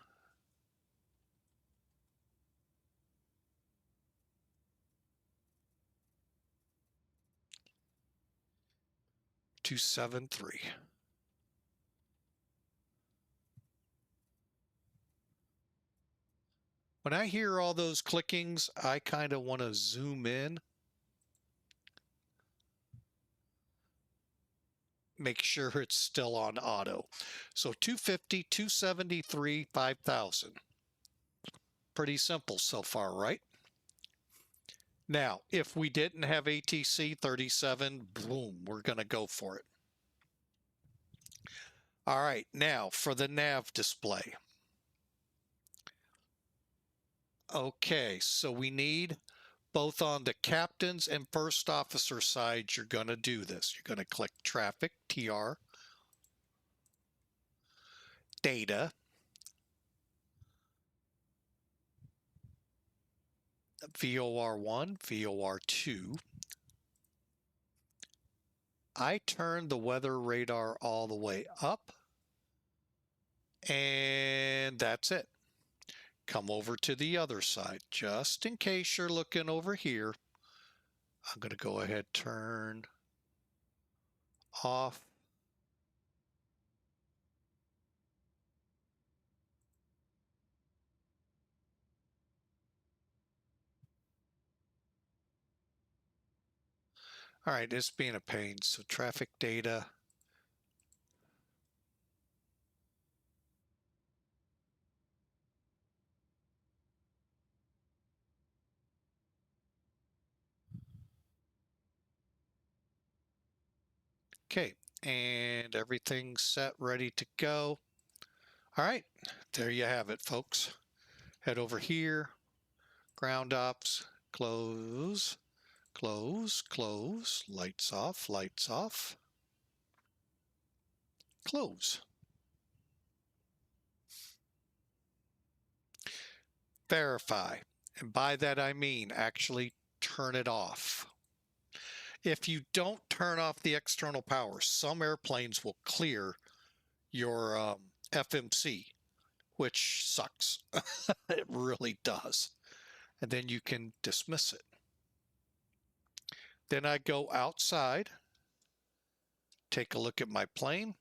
To 7.3. When I hear all those clickings, I kind of want to zoom in. Make sure it's still on auto. So 250, 273, 5,000. Pretty simple so far, right? Now, if we didn't have ATC 37, boom, we're going to go for it. All right, now for the nav display. Okay, so we need both on the captain's and first officer side, you're going to do this. You're going to click traffic, TR, data, VOR1, VOR2. I turn the weather radar all the way up, and that's it. Come over to the other side, just in case you're looking over here. I'm going to go ahead, turn off. All right, it's being a pain. So traffic data. Okay, and everything's set, ready to go. All right, there you have it, folks. Head over here, ground ops, close, close, close, lights off, close. Verify, and by that I mean actually turn it off. If you don't turn off the external power, some airplanes will clear your FMC, which sucks. It really does. And then you can dismiss it. Then I go outside, take a look at my plane.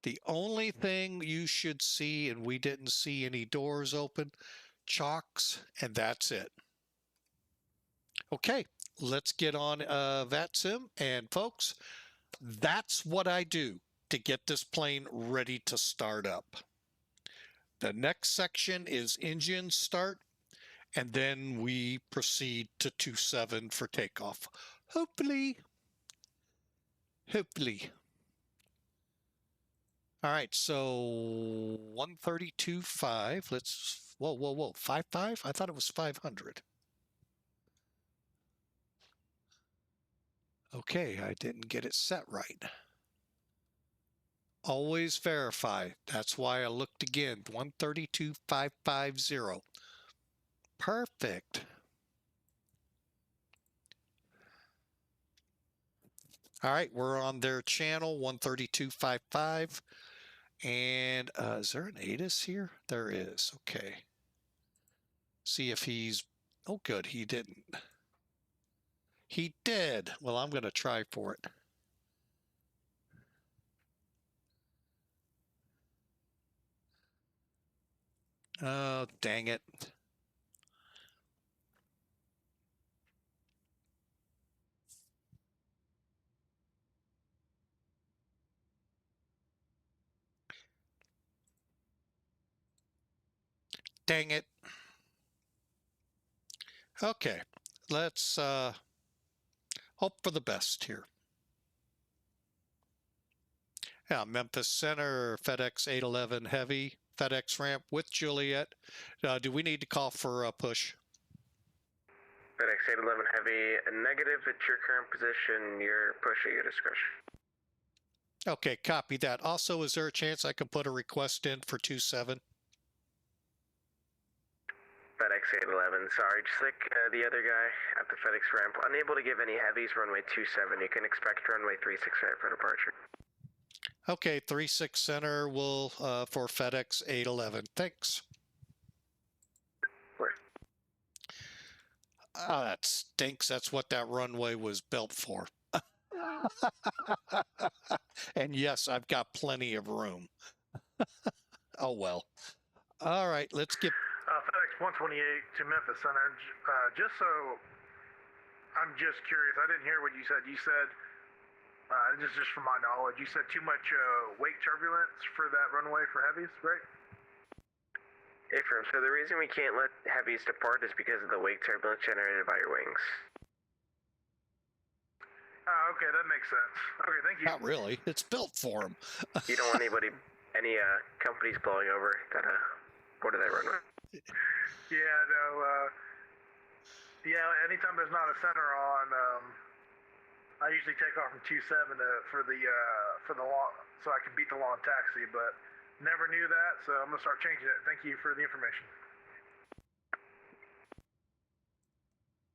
The only thing you should see, and we didn't see any doors open, chocks, and that's it. Okay, let's get on VATSIM. And folks, that's what I do. to get this plane ready to start up. The next section is engine start, and then we proceed to 27 for takeoff. Hopefully. All right, so 132.5. Let's, whoa, 55? I thought it was 500. Okay, I didn't get it set right. Always verify. That's why I looked again. 132.550. Perfect. All right, we're on their channel, 132.55. And is there an ATIS here? There is. Okay. See if he's, oh good, he didn't. He did. Well, I'm going to try for it. Oh, dang it. Dang it. Okay, let's hope for the best here. Yeah, Memphis Center, FedEx 811 Heavy, FedEx ramp with Juliet. Do we need to call for a push? FedEx 811 Heavy, negative at your current position, your push at your discretion. Okay, copy that. Also, is there a chance I can put a request in for 27? FedEx 811, sorry, just like the other guy at the FedEx ramp, unable to give any heavies, runway 27. You can expect runway 36 right for departure. Okay, 36 center will for FedEx 811. Thanks. Where? That stinks. That's what that runway was built for. And yes, I've got plenty of room. Oh, well. All right, let's get... FedEx 128 to Memphis Center. Just so I'm just curious, I didn't hear what you said. You said, this is just from my knowledge, you said too much wake turbulence for that runway for heavies, right? Affirm. So the reason we can't let heavies depart is because of the wake turbulence generated by your wings. Okay, that makes sense. Okay, thank you. Not really. It's built for them. You don't want any companies blowing over that border that runway. Yeah, no, yeah, anytime there's not a center on, I usually take off from 27 for the long, so I can beat the long taxi, but never knew that, so I'm gonna start changing it. Thank you for the information.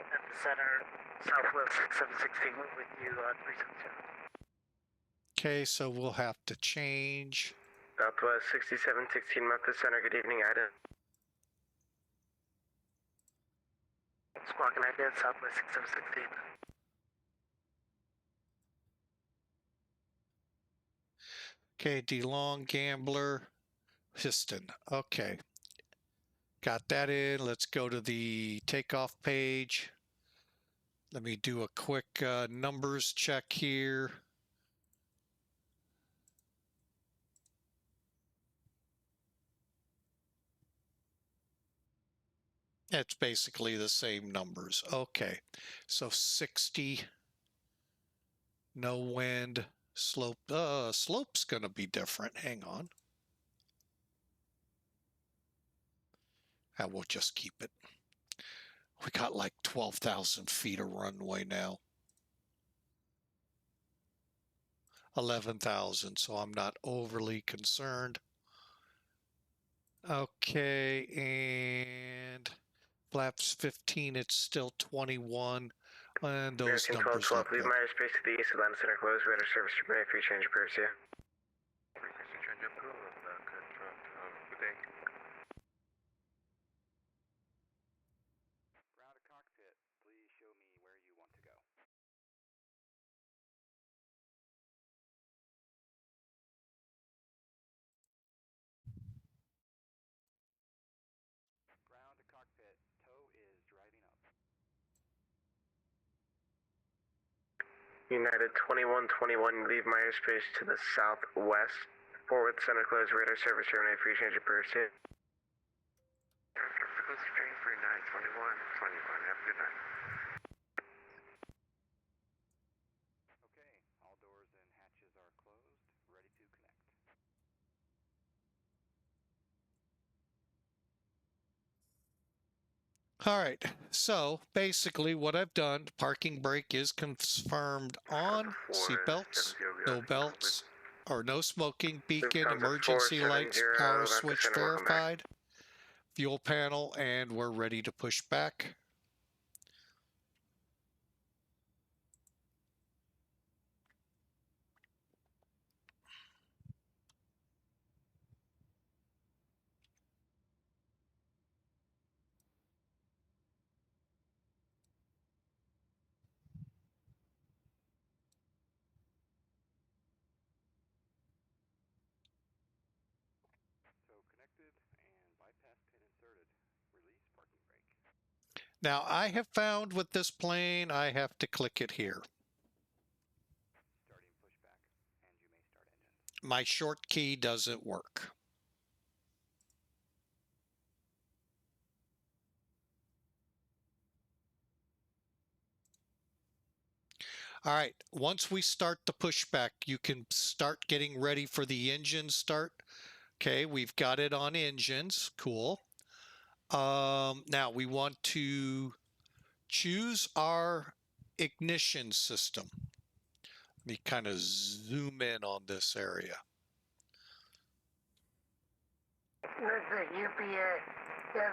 At the center, Southwest 6716 with you on 370. Okay, so we'll have to change. Southwest 6716 Memphis Center, good evening, Ida. Squawk United, Southwest 6716. Okay, DeLong, Gambler, Piston. Okay. Got that in. Let's go to the takeoff page. Let me do a quick numbers check here. It's basically the same numbers. Okay, so 60, no wind, slope. Slope's gonna be different. Hang on. We'll just keep it. We got like 12,000 feet of runway now. 11,000, so I'm not overly concerned. Okay, and flaps 15, it's still 21, and those American numbers 1212, look leave good. my airspace to the east, Atlanta Center closed, radar service terminate, free change appears here. Ground to cockpit, please show me where you want to go. Ground to cockpit, tow is driving up. United 2121, leave my airspace to the southwest. Forward center close, radar service terminate, free change of pursuit. Frequency train for 921, have a good night. Okay, all doors and hatches are closed, ready to connect. All right, so basically what I've done, parking brake is confirmed on, seatbelts, no belts, or no smoking, beacon, emergency lights, power switch verified, fuel panel, and we're ready to push back. So connected and bypass pin inserted. Release parking brake. Now I have found with this plane, I have to click it here. Starting pushback, and you may start engines. My short key doesn't work. All right, once we start the pushback, you can start getting ready for the engine start. Okay, we've got it on engines, cool. Now we want to choose our ignition system. Let me kind of zoom in on this area. Listen, UPS 770,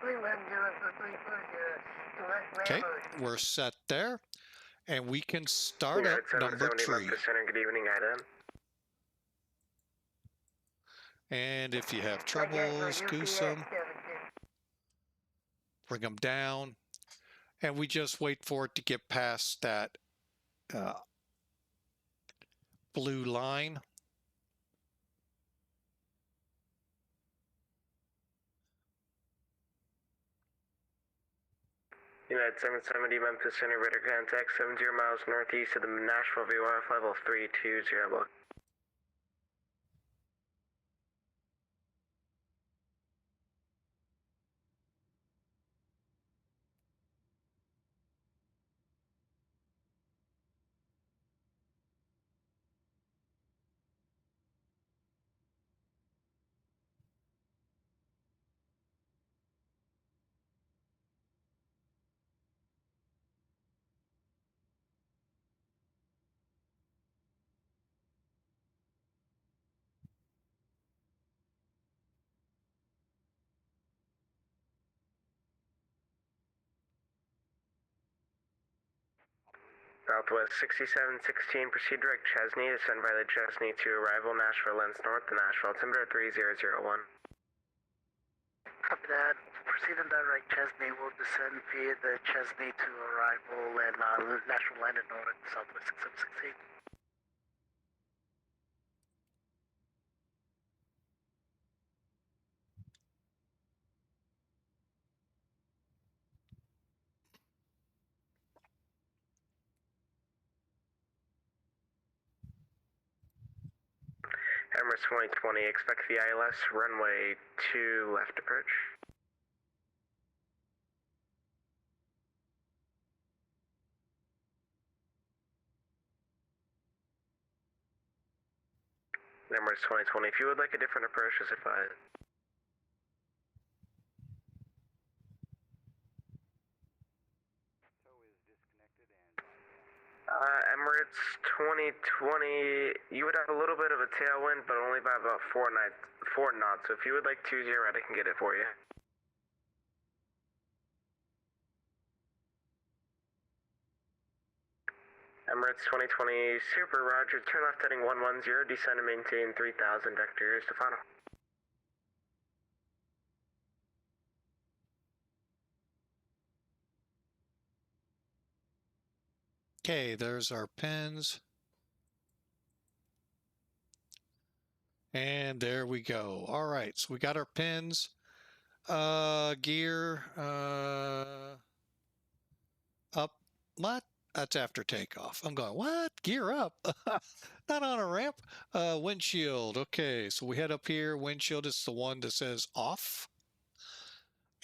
we want to do it for 340, Okay, we're set there. And we can start United up number 3. Memphis Center, good evening, Adam. And if you have troubles, goose them, bring them down, and we just wait for it to get past that blue line. United 770 Memphis Center, radar contact 70 miles northeast of the Nashville VOF level 320. Southwest 6716, proceed direct Chesney, descend by the Chesney to arrival, Nashville lens north to Nashville, altimeter 3001. Copy that. Proceed in direct Chesney will descend via the Chesney to arrival and National Landing North, Southwest 6716. Emirates 2020, expect the ILS, runway 2 left approach. Emirates 2020, if you would like a different approach, just advise. Tow is disconnected and Emirates 2020, you would have a little bit of a tailwind, but only by about 4 knots. So if you would like 20, I can get it for you. Emirates 2020, super roger, turn left heading 110, descend and maintain 3000 vectors to final. Okay, there's our pins. And there we go. All right, so we got our pins. Gear, up, what? That's after takeoff. I'm going, what? Gear up? Not on a ramp. Windshield. Okay, so we head up here. Windshield is the one that says off.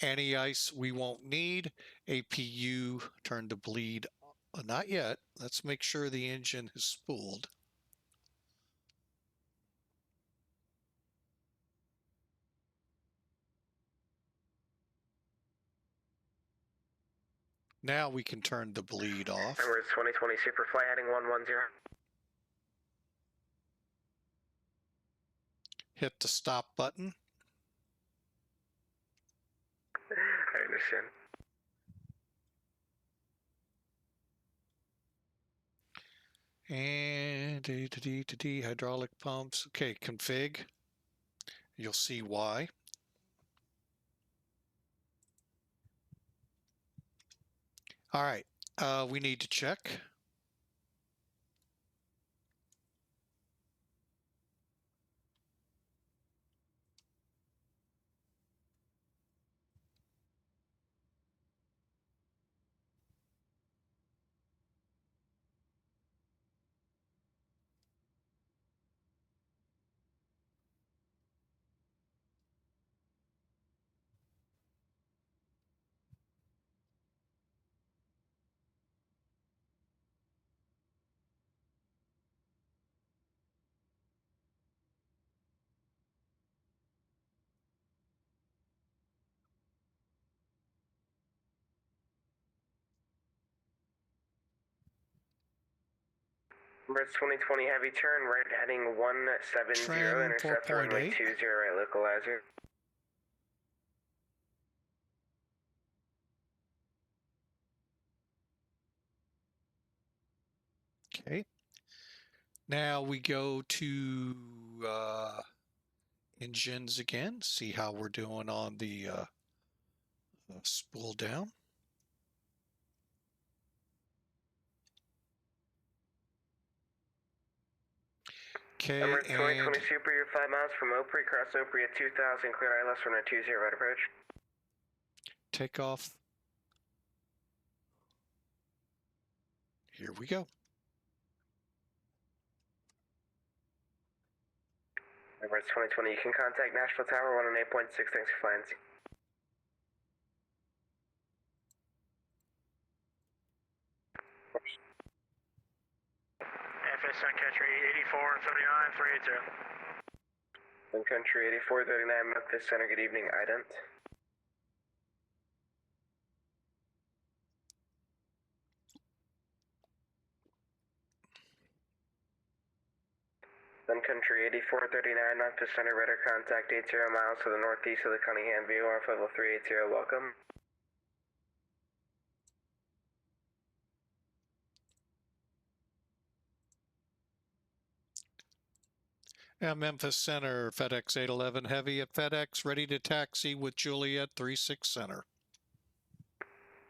Anti-ice we won't need. APU turn to bleed. Not yet. Let's make sure the engine is spooled. Now we can turn the bleed off. Emirates 2020 Superfly heading 110. Hit the stop button. I understand. And hydraulic pumps. Okay, config. You'll see why. All right, we need to check. Emirates 2020 heavy turn right heading 170, Trim intercept runway 4.8. 20 right localizer. Okay. Now we go to engines again, see how we're doing on the spool down. Okay, Emirates and 2020 Super, you're 5 miles from Opry, cross Opry at 2000, clear ILS runway 20 right approach. takeoff. Here we go. Emirates 2020, you can contact Nashville Tower 108.6, thanks for flying. FS Sun Country 8439 380. Sun Country 8439, Memphis Center, good evening, ident. Sun Country 8439, Memphis Center, radar contact 80 miles to the northeast of the Cunningham VOR, level 380, welcome. Memphis Center, FedEx 811 Heavy at FedEx, ready to taxi with Juliet 36 Center.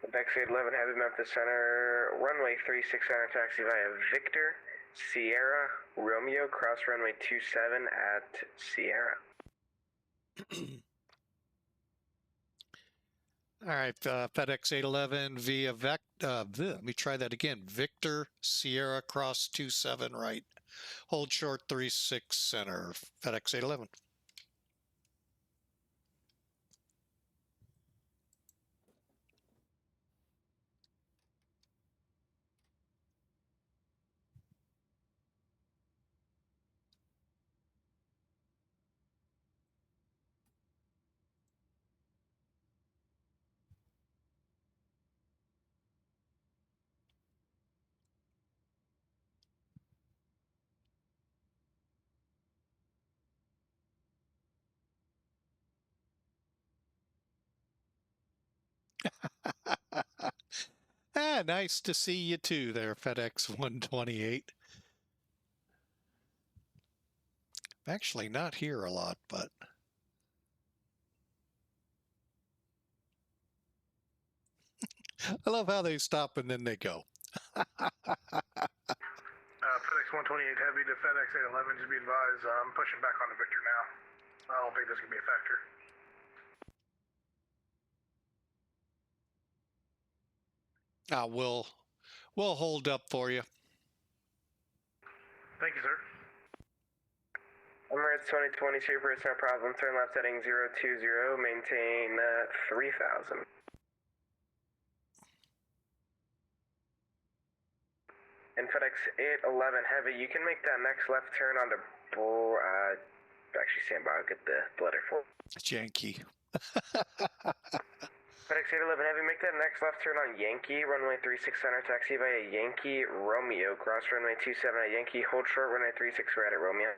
FedEx 811 Heavy, Memphis Center, runway 36 center, taxi via Victor, Sierra, Romeo, cross runway 27 at Sierra. All right, FedEx 811 via let me try that again. Victor Sierra cross 27 right. Hold short 36 center, FedEx 811. Nice to see you too there, FedEx 128. I'm actually not here a lot, but I love how they stop and then they go. FedEx 128 Heavy to FedEx 811, just be advised, I'm pushing back on the Victor now. I don't think there's going to be a factor. We'll hold up for you. Thank you, sir. Emirates 2020 Super, no problem. Turn left heading 020, maintain 3000. And FedEx 811 Heavy, you can make that next left turn onto actually stand by, I'll get the letter for It's Yankee. FedEx 811 Heavy, make that next left turn on Yankee, runway 36 center, taxi via Yankee Romeo, cross runway 27 at Yankee, hold short runway 36 right at Romeo.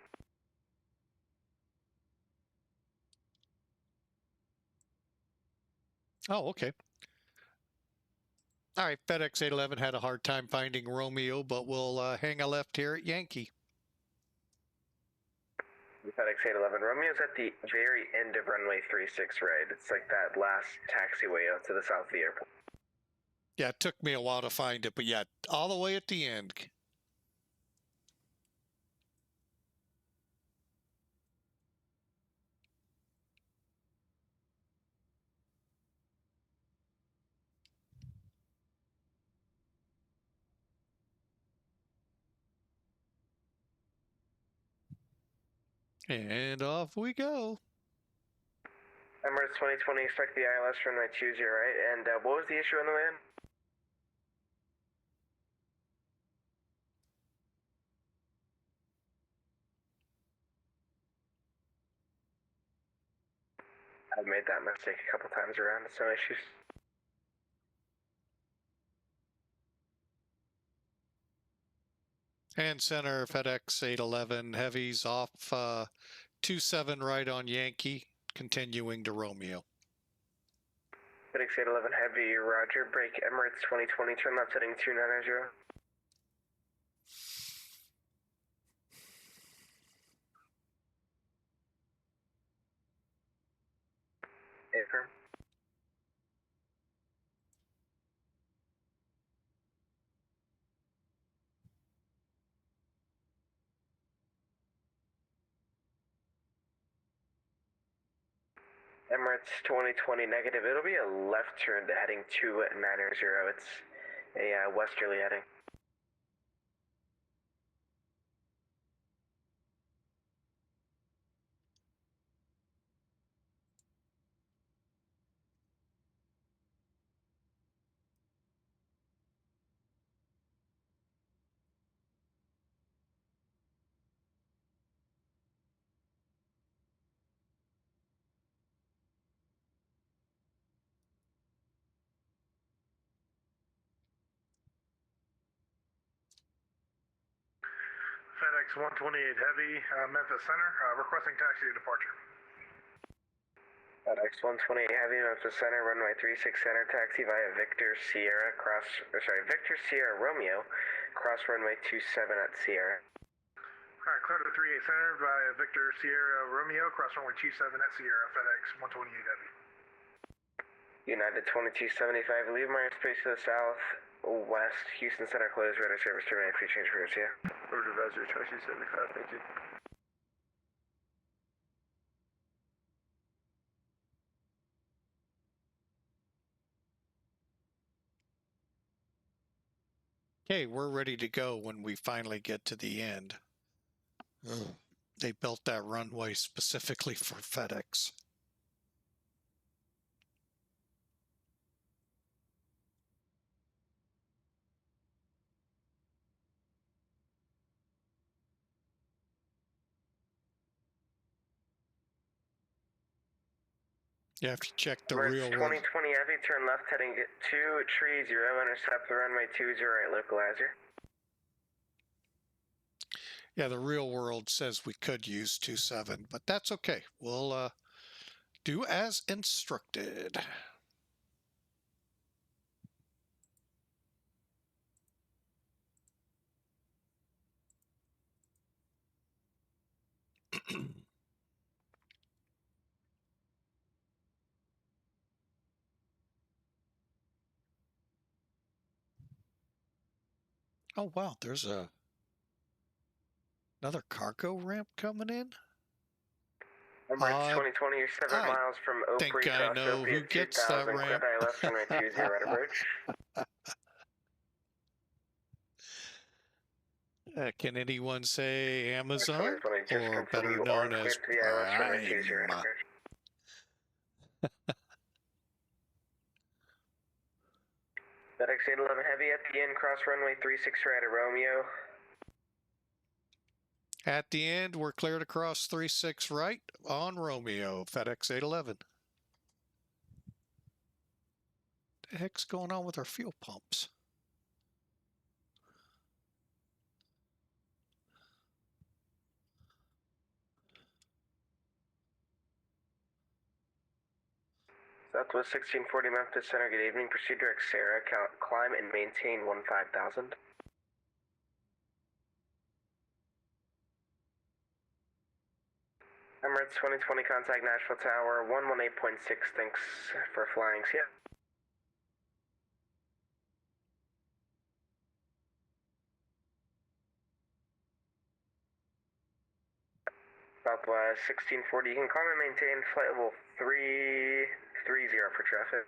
Oh, okay. All right, FedEx 811 had a hard time finding Romeo, but we'll hang a left here at Yankee. FedEx 811, Romeo's at the very end of runway 36 right. It's like that last taxiway out to the south of the airport. Yeah, it took me a while to find it, but yeah, all the way at the end. And off we go. Emirates 2020, expect the ILS runway 20 right. And what was the issue on the way in? I've made that mistake a couple times around, it's no issues. And center FedEx 811 Heavies off 27 right on Yankee, continuing to Romeo. FedEx 811 Heavy, roger, break Emirates 2020, turn left heading 290. Affirm. Emirates 2020 negative. It'll be a left turn to heading 290. It's a westerly heading. FedEx 128 Heavy, Memphis Center, requesting taxi to departure. FedEx 128 Heavy, Memphis Center, runway 36 center, taxi via Victor Sierra, Victor Sierra Romeo, cross runway 27 at Sierra. Alright, clear to 38 Center via Victor Sierra Romeo, cross runway 27 at Sierra, FedEx 128 Heavy. United 2275, leave my airspace to the south, west, Houston Center closed, radar service terminated, free change for Garcia. Over to advisory 2275, thank you. Okay, we're ready to go when we finally get to the end. They built that runway specifically for FedEx. You have to check the real 2020 world. Heavy, turn left heading 230, intercept the runway 20 right, localizer. Yeah, the real world says we could use 27, but that's okay. We'll do as instructed. Oh, wow, there's another cargo ramp coming in? Emirates 2020, you're 7 miles from Oak think Creek, I know who gets that ramp. left runway 20 right approach. Can anyone say Amazon, 2020 just or confirm better you known are as cleared to the ILS runway 20 Prime? clear. FedEx 811 Heavy at the end, cross runway 36 right at Romeo. At the end, we're cleared across 36 right on Romeo, FedEx 811. What the heck's going on with our fuel pumps? Southwest 1640 Memphis Center, good evening. Proceed direct Sarah, climb and maintain 15,000. Emirates 2020, contact Nashville Tower, 118.6, thanks for flying. See ya. Southwest 1640, you can climb and maintain flight level 330 for traffic.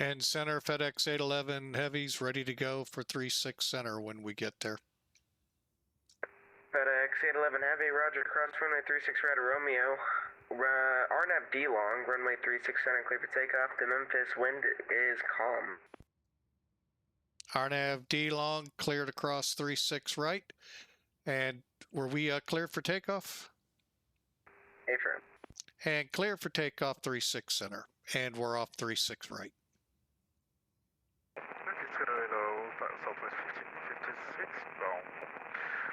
And center FedEx 811 heavies ready to go for 36 center when we get there. FedEx 811 Heavy, roger, cross runway 36 right at Romeo. RNAV D long, runway 36 center, clear for takeoff. The Memphis wind is calm. RNAV D long, cleared across 36 right. And were we cleared for takeoff? Affirm. And clear for takeoff 36 center. And we're off 36 right. Southwest 1556, bound.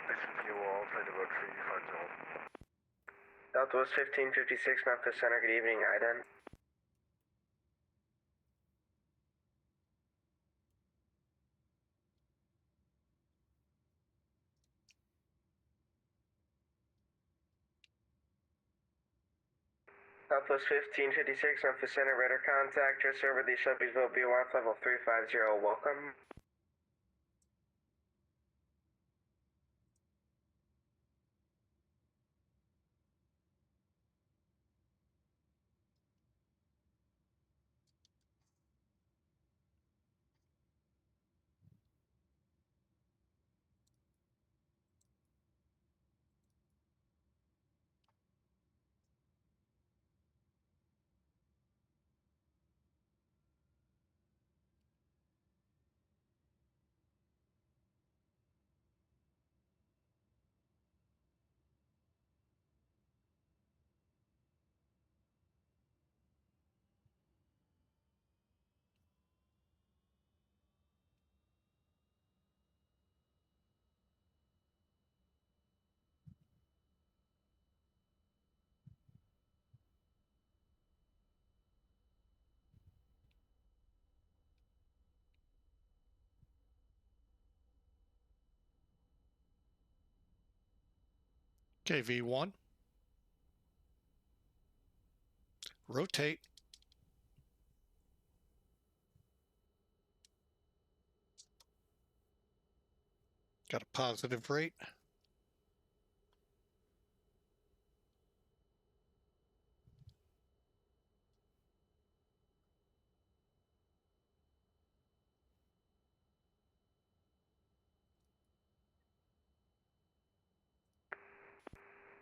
Listen view all, flight level 350. Southwest 1556 Memphis Center, good evening, IDEN. Southwest 1556 Memphis Center, radar contact just over the Shelbyville BOF level 350, welcome. Okay, V1. Rotate. Got a positive rate.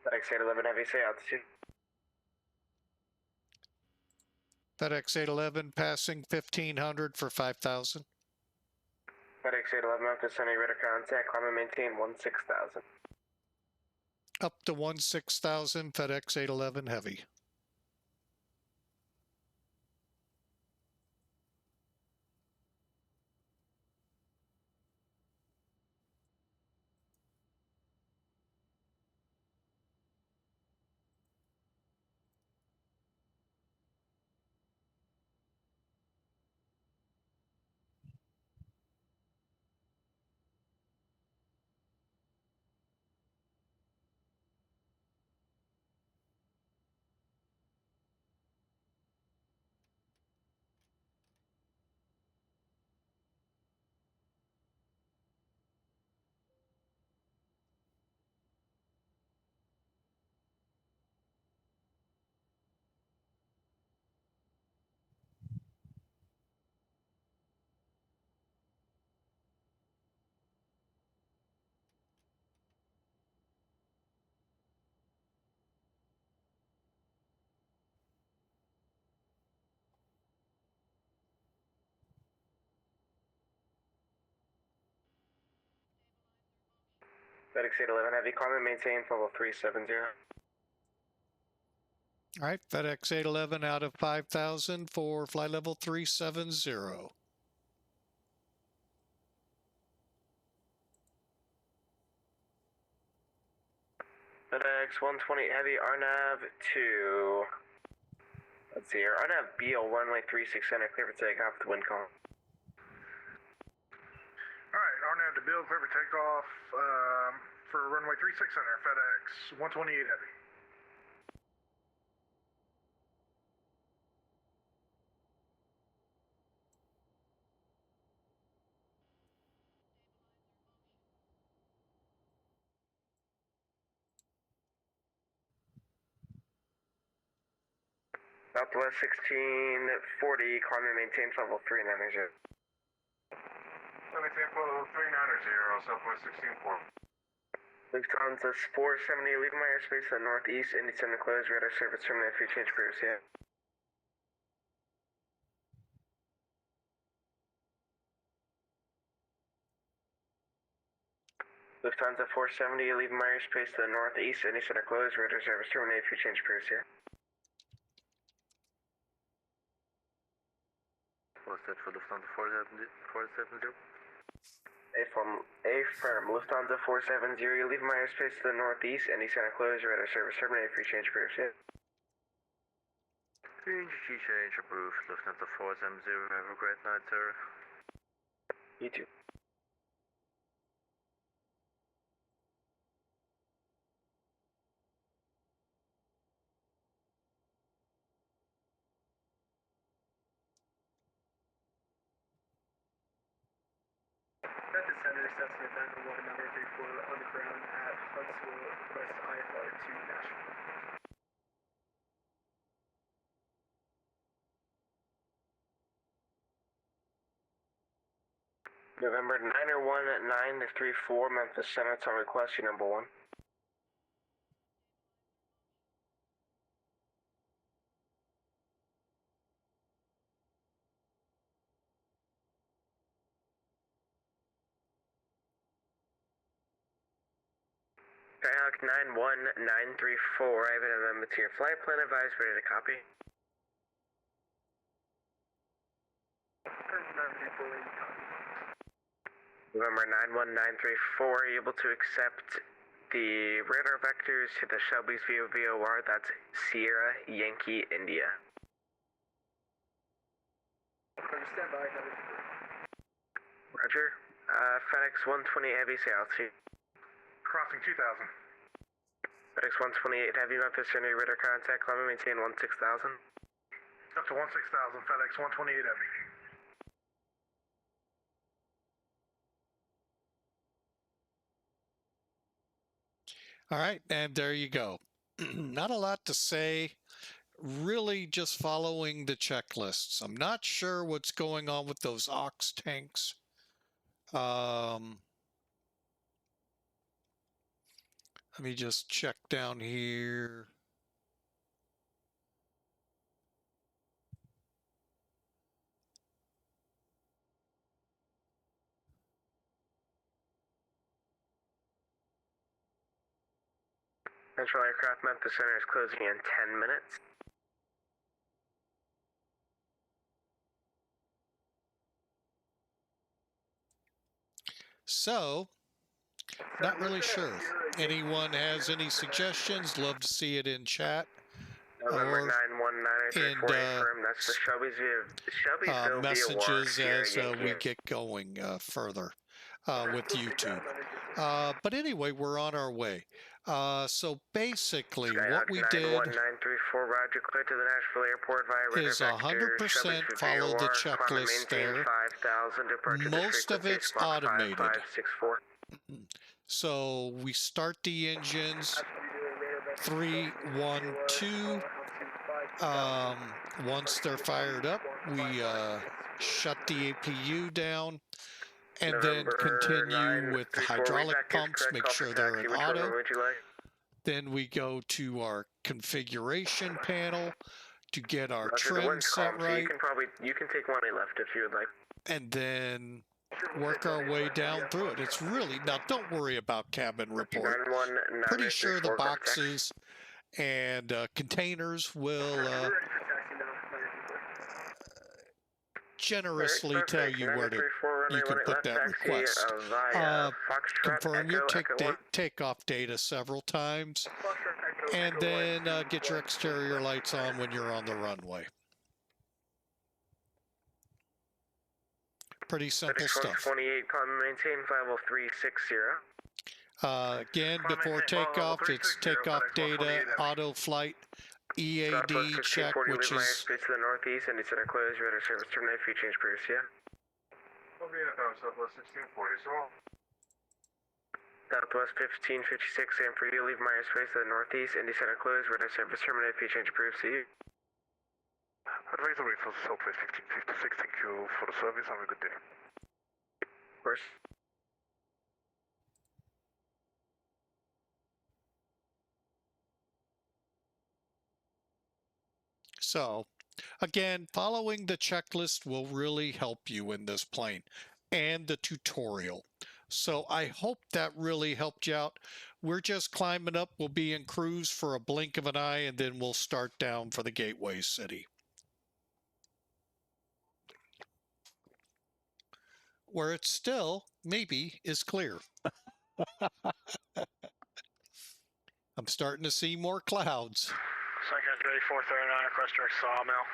FedEx 811 Heavy, say altitude. FedEx 811 passing 1500 for 5,000. FedEx 811 Memphis Center, radar contact, climb and maintain 16,000. Up to 16,000 FedEx 811 heavy. FedEx 811 Heavy, climb and maintain level 370. All right, FedEx 811 out of 5,000 for flight level 370. FedEx 128 Heavy, RNAV 2. Let's see here. RNAV BL runway 36 center, clear for takeoff with wind calm. Alright, RNAV to Bill, clear for takeoff for runway 36 center, FedEx 128 Heavy. Southwest 1640, climb and maintain level 390. Maintain level 390, Southwest 1640. Lufthansa 470, leaving my airspace to the northeast, Indy Center closed, radar service terminated, free change clear, yeah. Lufthansa 470, leaving my airspace to the northeast, Indy Center closed, radar service terminated, free change clear, yeah. What's that for Lufthansa 470? Affirm, Lufthansa 470, leaving my airspace to the northeast, Indy Center closed, radar service terminated, free change clear, yeah. Change approved. Lufthansa 470, have a great night, sir. You too. Memphis Center, Cessna 911 on the ground at Huntsville, West IFR 2 Nashville. November 901-934, Memphis Center, it's on request, you number 1. Skyhawk 91934, I have an amendment to your flight plan, advised, ready to copy. November 91934, are you able to accept the radar vectors to the Shelby's VOR, that's Sierra Yankee India. Stand by, Roger. FedEx 128 Heavy, say altitude. Crossing 2000. FedEx 128 Heavy, Memphis, Center, radar contact, climb and maintain 16,000. Up to 16,000, FedEx 128 Heavy. All right, and there you go. Not a lot to say. Really just following the checklists. I'm not sure what's going on with those ox tanks. Let me just check down here. Central Aircraft Memphis Center is closing in 10 minutes. So, not really sure. Anyone has any suggestions? Love to see it in chat. November Or 91934, affirm, that's the Shelbyville messages VOR, as Yankee. we get going further with YouTube. But anyway, we're on our way. So basically, what we did 91934, Roger, clear to the Nashville Airport via radar is vector, 100% follow the checklist there. 5,000, departure Most of frequency, it's Mach automated. 5564. So we start the engines 3, 1, 2. Once they're fired up, we shut the APU down and then continue with the hydraulic pumps, make sure they're in auto. Then we go to our configuration panel to get our trim set right. You can take one left if you would like. And then work our way down through it. It's really, now don't worry about cabin report. 919 Pretty sure the 934 boxes and containers will generously tell you where to, you can put that request. Confirm your takeoff data several times, and then get your exterior lights on when you're on the runway. Pretty simple stuff. 28, climb and maintain, flight level 360. Again, before takeoff, it's takeoff data, auto flight, EAD check, which is space to the northeast, and descend close, radar service terminate, if you change previous, yeah? Southwest 1640, so. Southwest 1556, and for you, leave my airspace to the northeast, and descend close, radar service terminate, if you change previous, see you. Advisory for Southwest 1556, thank you for the service, have a good day. Of course. so. Again, following the checklist will really help you in this plane and the tutorial. So I hope that really helped you out. We're just climbing up. We'll be in cruise for a blink of an eye, and then we'll start down for the gateway city, where it still maybe is clear. I'm starting to see more clouds. Second ready 439 across direct sawmill.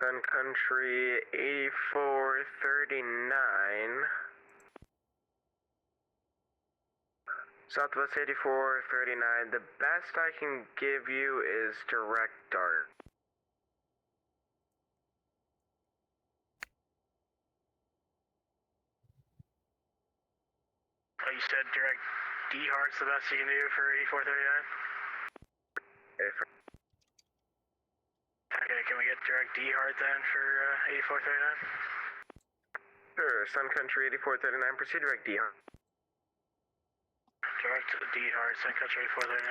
Sun Country 8439. Southwest 8439. The best I can give you is direct dart. You said direct D Hart's the best you can do for 8439? Okay, can we get direct D Hart then for 8439? Sure, Sun Country 8439, proceed direct D Hart. Direct D Hart, Sun Country 8439.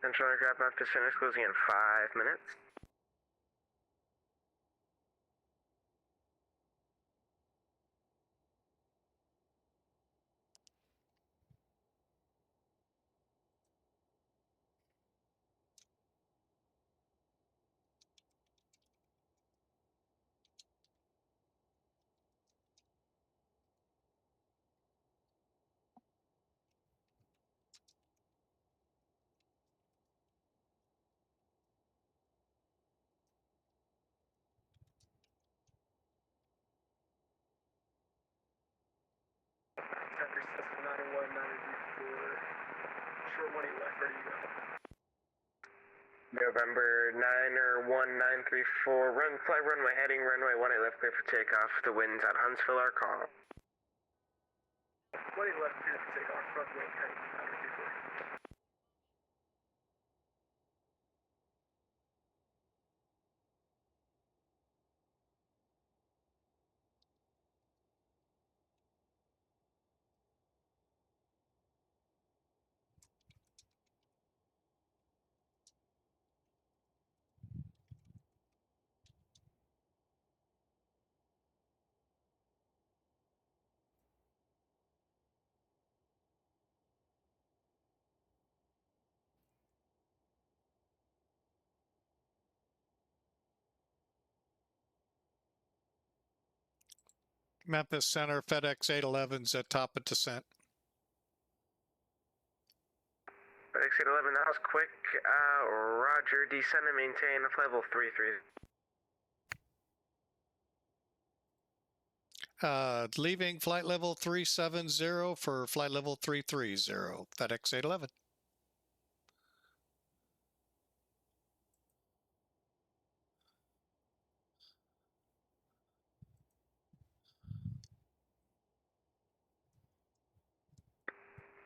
Central aircraft Memphis finish closing in 5 minutes. November 9er1934, fly runway heading, runway 18 left clear for takeoff. The winds at Huntsville are calm. 20 left clear for takeoff, front wind heading 934. Memphis Center, FedEx 811's at top of descent. FedEx 811, that was quick. Roger, descend and maintain flight level 33. Leaving flight level 370 for flight level 330, FedEx 811.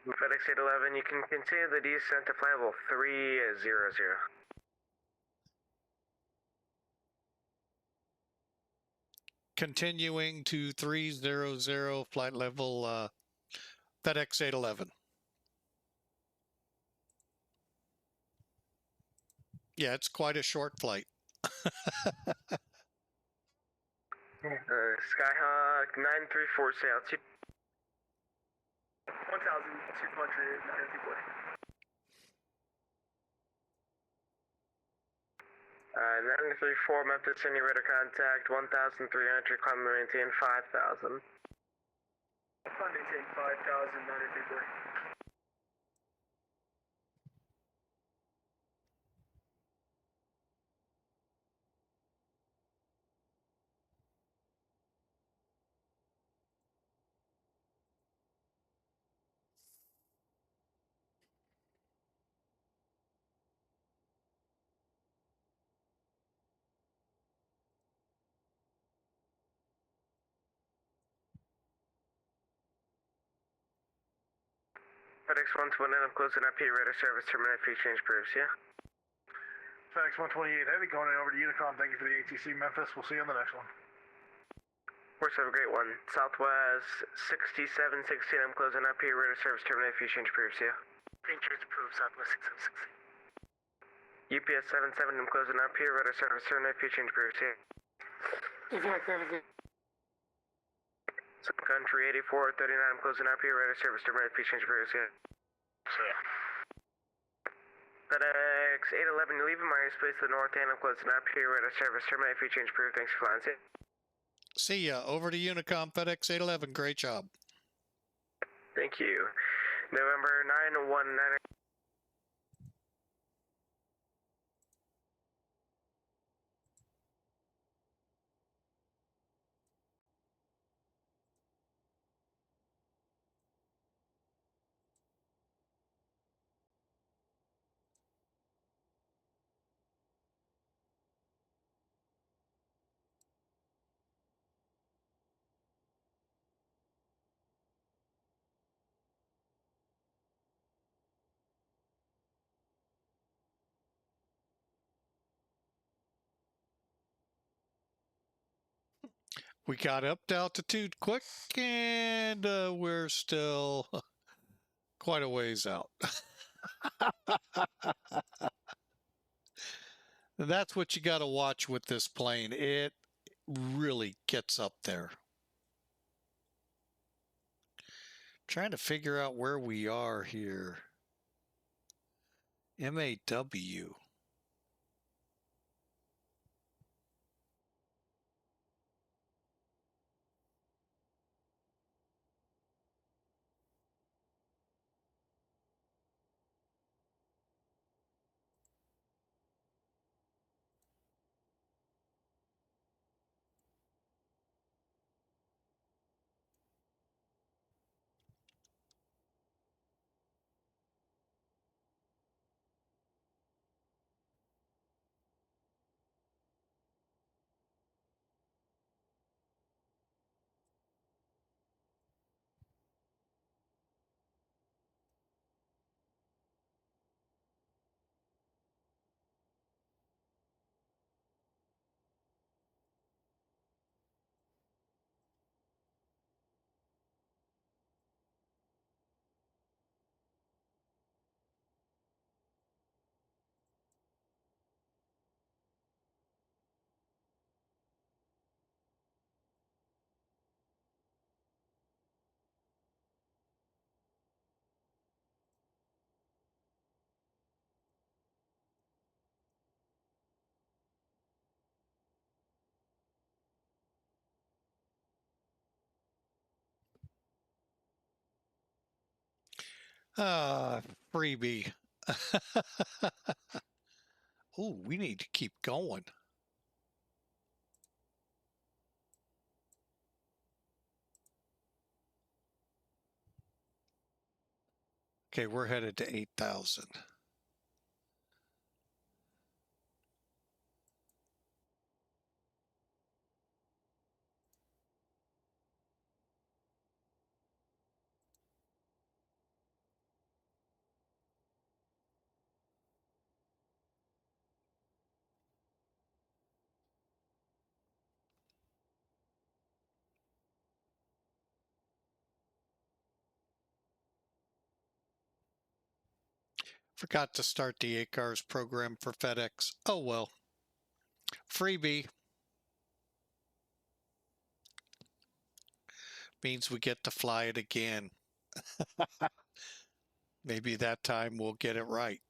FedEx 811, you can continue the descent to flight level 300. continuing to 300 flight level FedEx 811. Yeah, it's quite a short flight. Skyhawk 934, say altitude. 1,200 people. 934 Memphis, any radar contact, 1,300, climb and maintain 5,000. Climb maintain 5,000, 934. FedEx 128, I'm closing up here, radar service, terminate free change proofs, yeah? FedEx 128 Heavy going in over to Unicom. Thank you for the ATC Memphis. We'll see you on the next one. Of course, have a great one. Southwest 6716, I'm closing up here, radar service, terminate free change proofs, yeah? Green change approved, Southwest 6716. UPS 77, I'm closing up here, radar service, terminate free change proofs, yeah? Country 8439, I'm closing up here, radar service, terminate free change proofs, yeah? FedEx 811, you're leaving my airspace to the north end, I'm closing up here, radar service, terminate free change proof, thanks for flying, see? See ya. Over to Unicom FedEx 811. Great job. Thank you. November 919. We got up to altitude quick, and we're still quite a ways out. That's what you got to watch with this plane. It really gets up there. Trying to figure out where we are here. MAW. Freebie. Oh, we need to keep going. Okay, we're headed to 8,000. Forgot to start the ACARS program for FedEx. Oh well. Freebie. Means we get to fly it again. Maybe that time we'll get it right.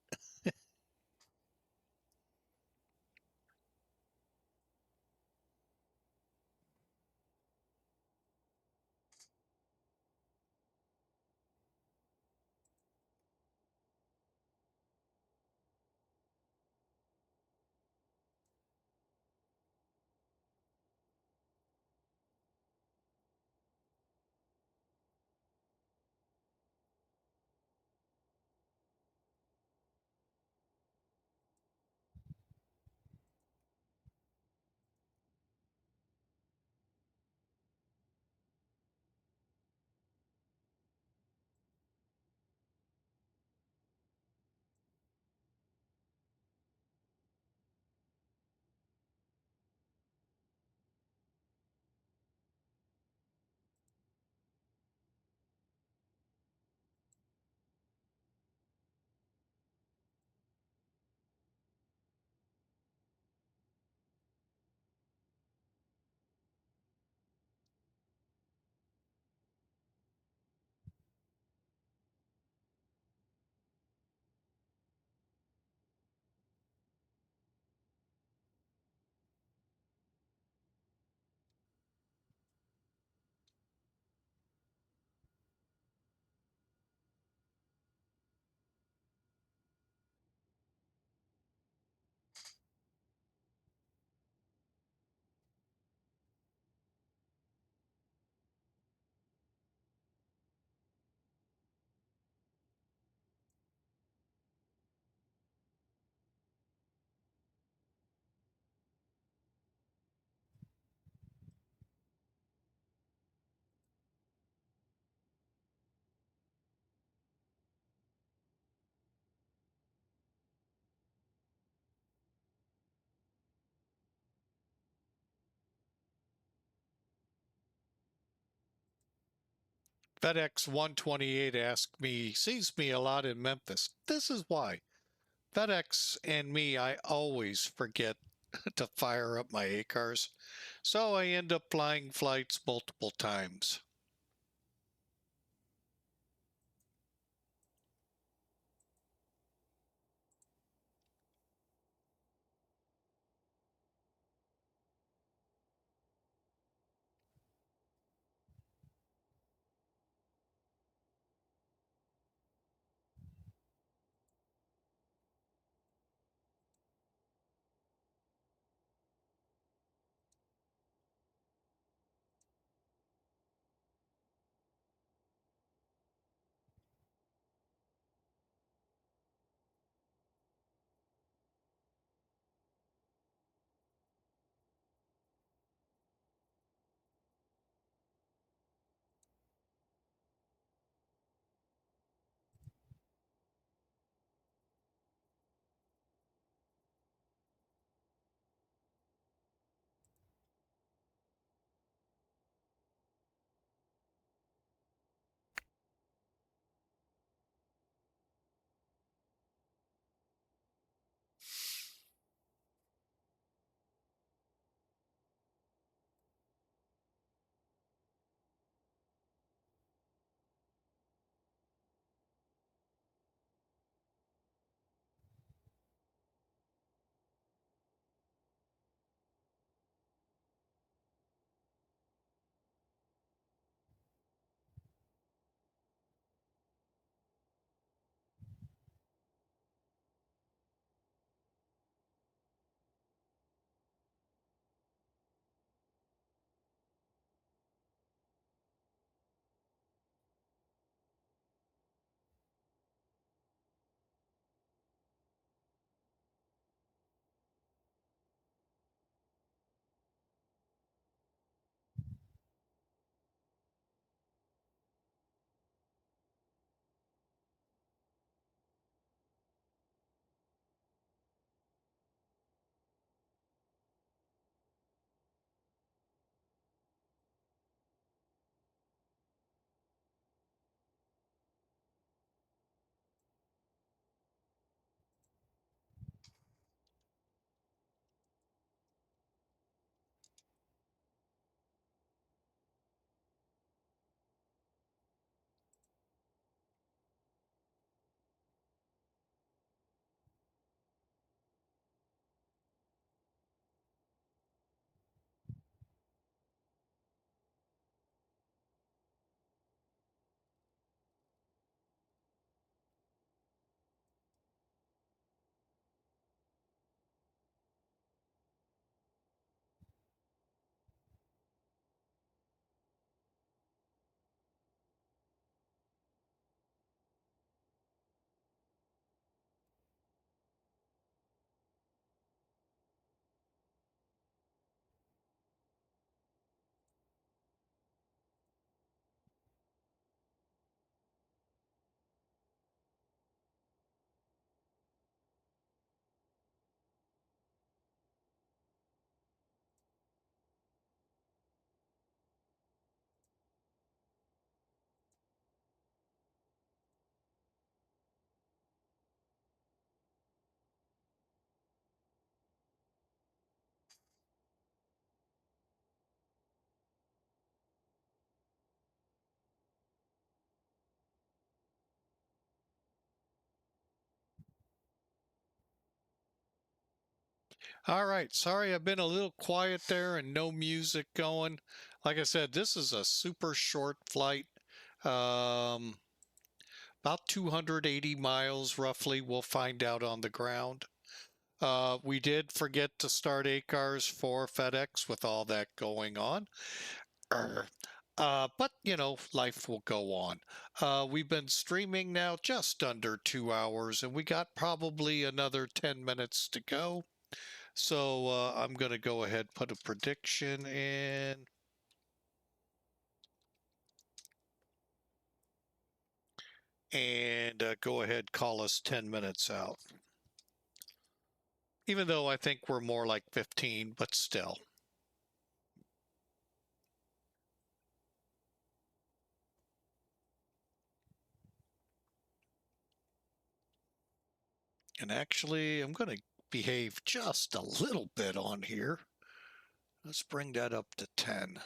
FedEx 128 sees me a lot in Memphis. This is why. FedEx and me, I always forget to fire up my ACARS, so I end up flying flights multiple times. All right. Sorry, I've been a little quiet there and no music going. Like I said, this is a super short flight. Um, about 280 miles roughly. We'll find out on the ground. We did forget to start ACARS for FedEx with all that going on. But, you know, life will go on. We've been streaming now just under 2 hours, and we got probably another 10 minutes to go. So I'm going to go ahead put a prediction in. And go ahead call us 10 minutes out. Even though I think we're more like 15, but still. And actually, I'm going to behave just a little bit on here. Let's bring that up to 10.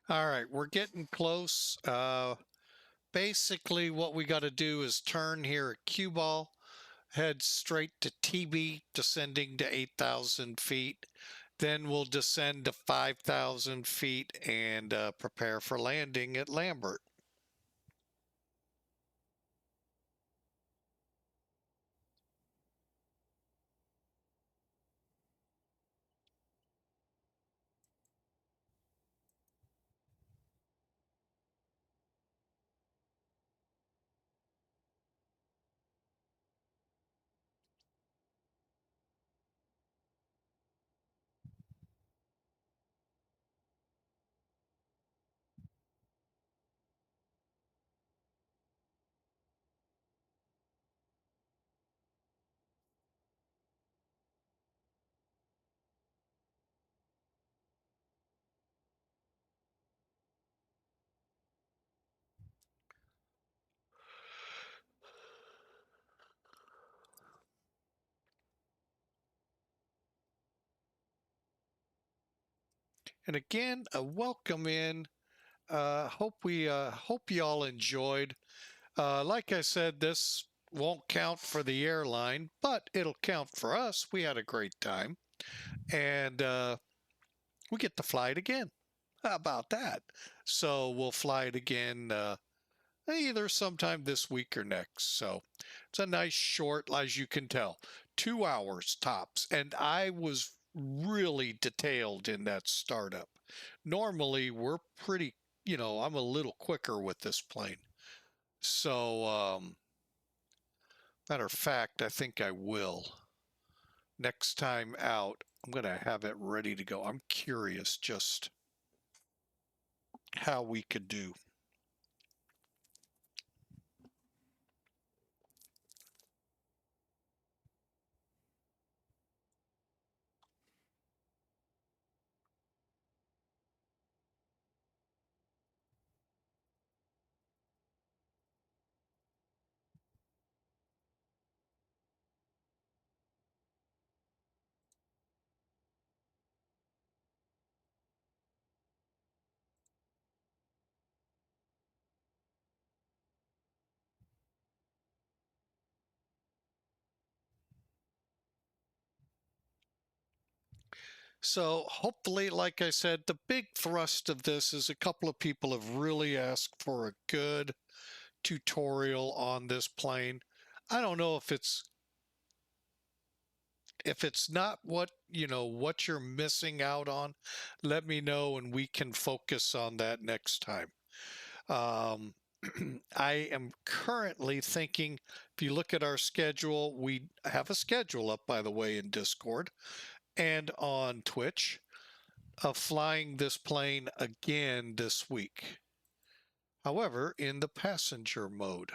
All right, we're getting close. Basically, what we got to do is turn here at cue ball, head straight to TB, descending to 8,000 feet. Then we'll descend to 5,000 feet and prepare for landing at Lambert. And again, a welcome in. Hope you all enjoyed. Like I said, this won't count for the airline, but it'll count for us. We had a great time, and we get to fly it again. How about that? So we'll fly it again either sometime this week or next. So it's a nice short, as you can tell, 2 hours tops. And I was really detailed in that startup. Normally, we're pretty, I'm a little quicker with this plane. So, matter of fact, I think I will. Next time out, I'm going to have it ready to go. I'm curious just how we could do. So hopefully, like I said, the big thrust of this is a couple of people have really asked for a good tutorial on this plane. I don't know if it's not what you're missing out on, let me know and we can focus on that next time. Um, I am currently thinking, if you look at our schedule, we have a schedule up, by the way, in Discord and on Twitch of flying this plane again this week. However, in the passenger mode.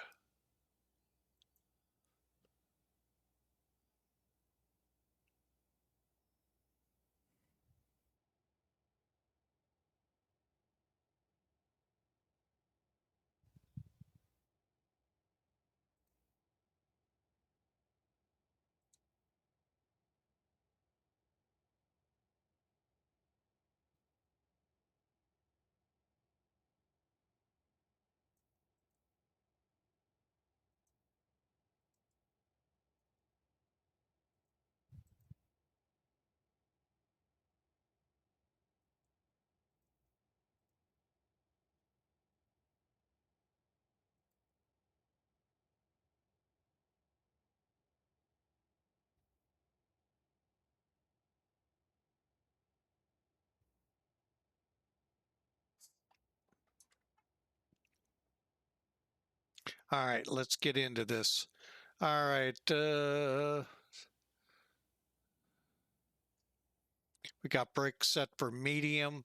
All right, let's get into this. All right, we got brakes set for medium.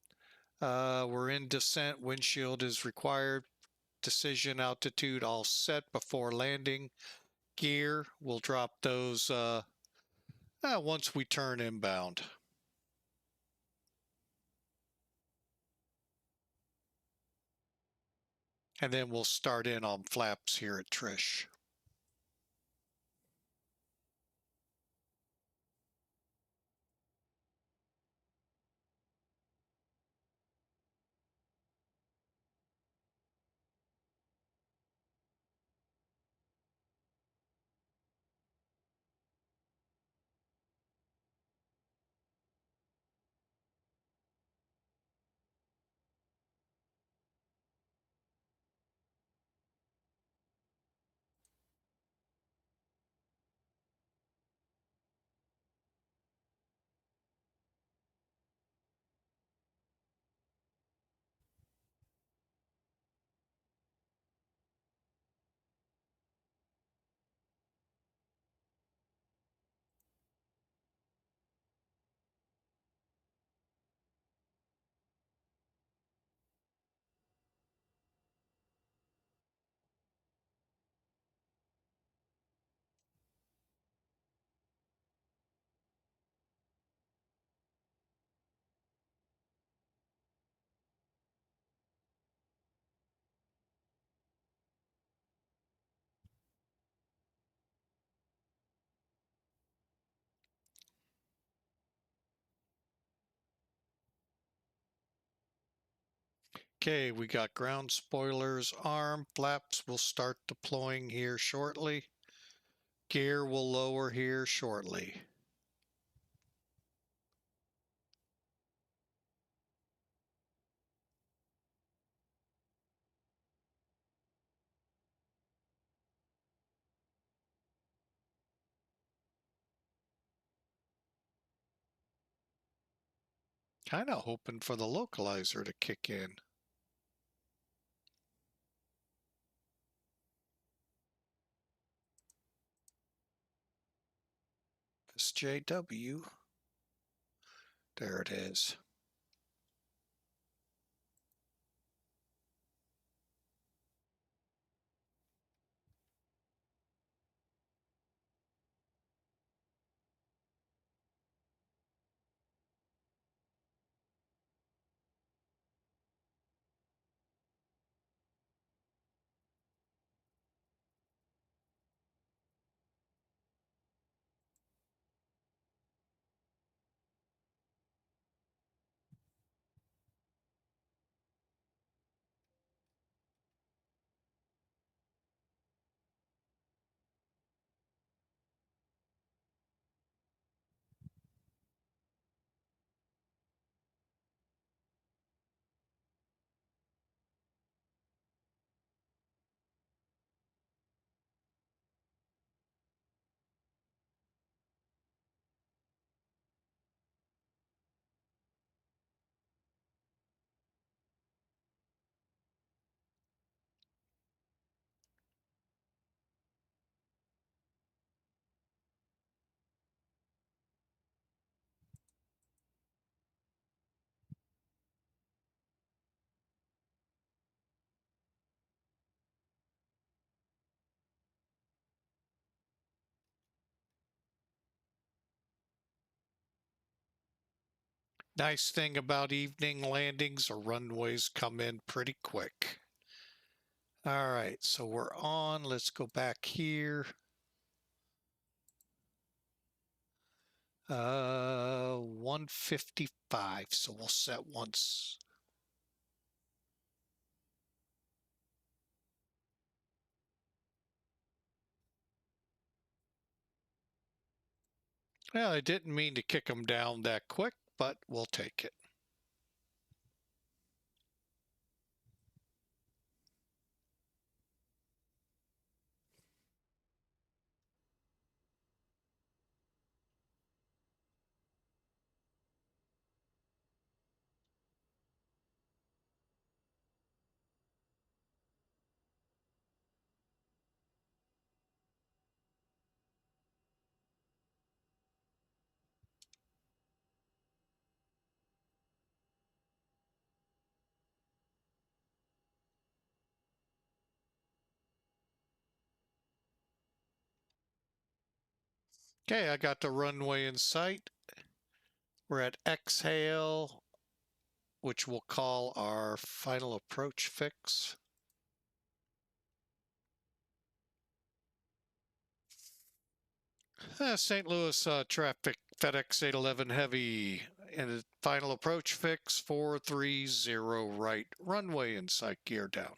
We're in descent. Windshield is required. Decision altitude all set before landing. Gear, we'll drop those once we turn inbound. And then we'll start in on flaps here at Trish. Okay, we got ground spoilers, arm flaps will start deploying here shortly. Gear will lower here shortly. Kind of hoping for the localizer to kick in. SJW. There it is. Nice thing about evening landings, the runways come in pretty quick. All right, so we're on. Let's go back here. 155, so we'll set once. Well, I didn't mean to kick them down that quick, but we'll take it. Okay, I got the runway in sight. We're at exhale, which we'll call our final approach fix. St. Louis traffic, FedEx 811 heavy, and the final approach fix 430 right, runway in sight, gear down.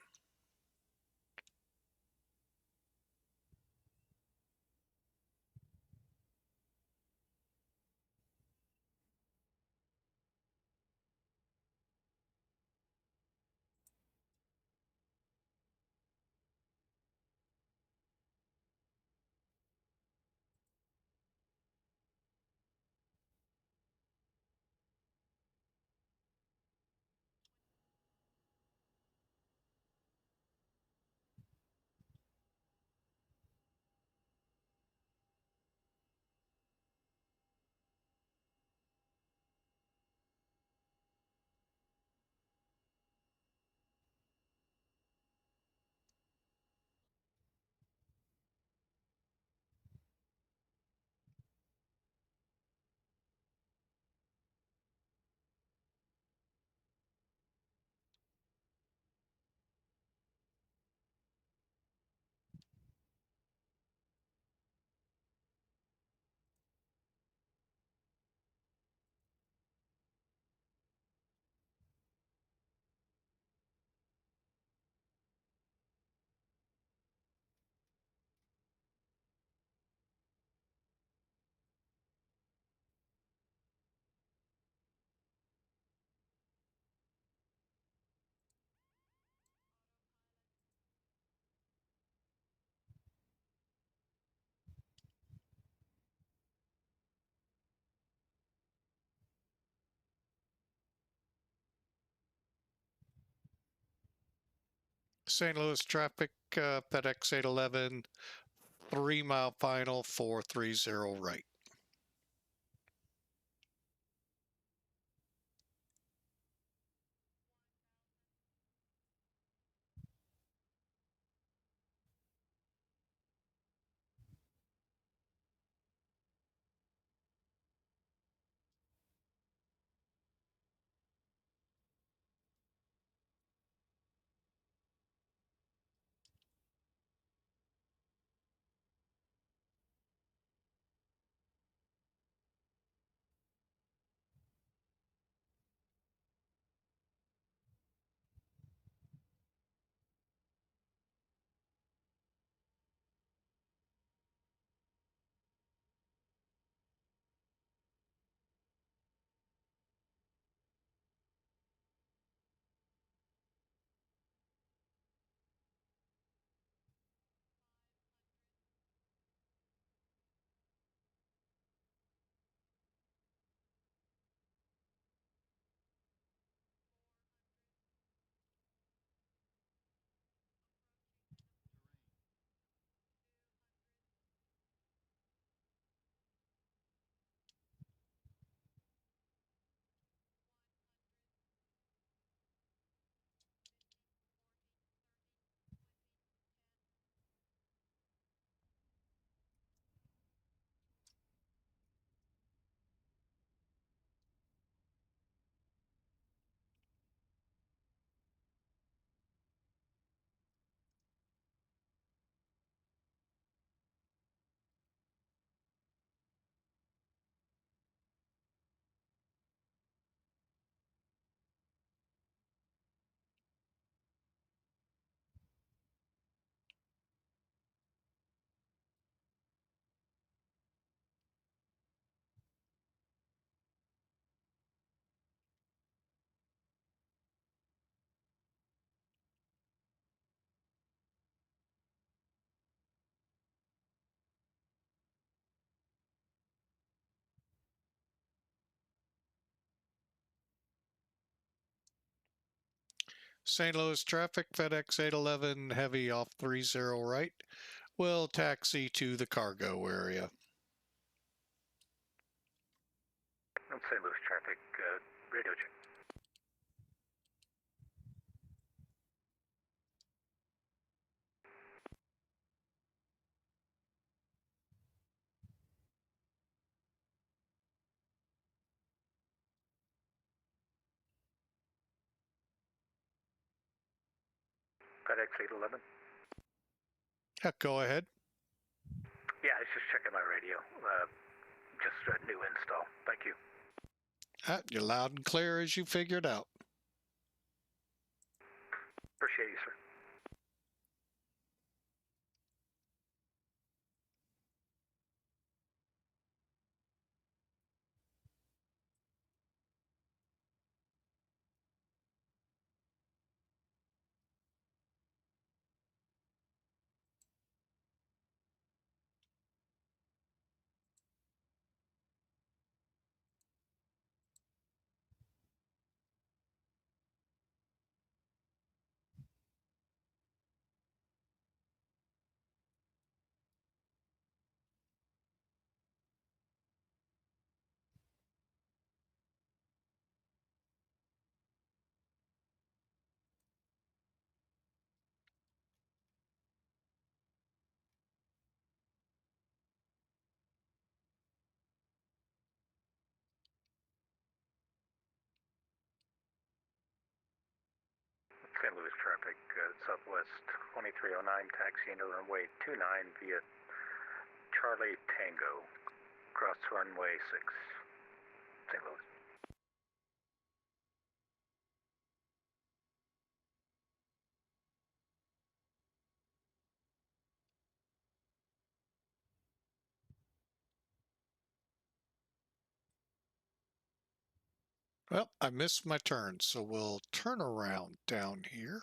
St. Louis traffic, FedEx 811, 3-mile final, 430 right. St. Louis traffic, FedEx 811, heavy off 30 right. Will taxi to the cargo area. St. Louis traffic, radio check. FedEx 811. Go ahead. Yeah, I was just checking my radio. Just a new install. Thank you. You're loud and clear as you figured out. Appreciate you, sir. St. Louis traffic, Southwest 2309, taxi into runway 29 via Charlie Tango, cross runway 6, St. Louis. Well, I missed my turn, so we'll turn around down here.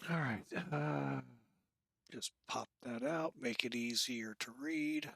All right. Just pop that out, make it easier to read.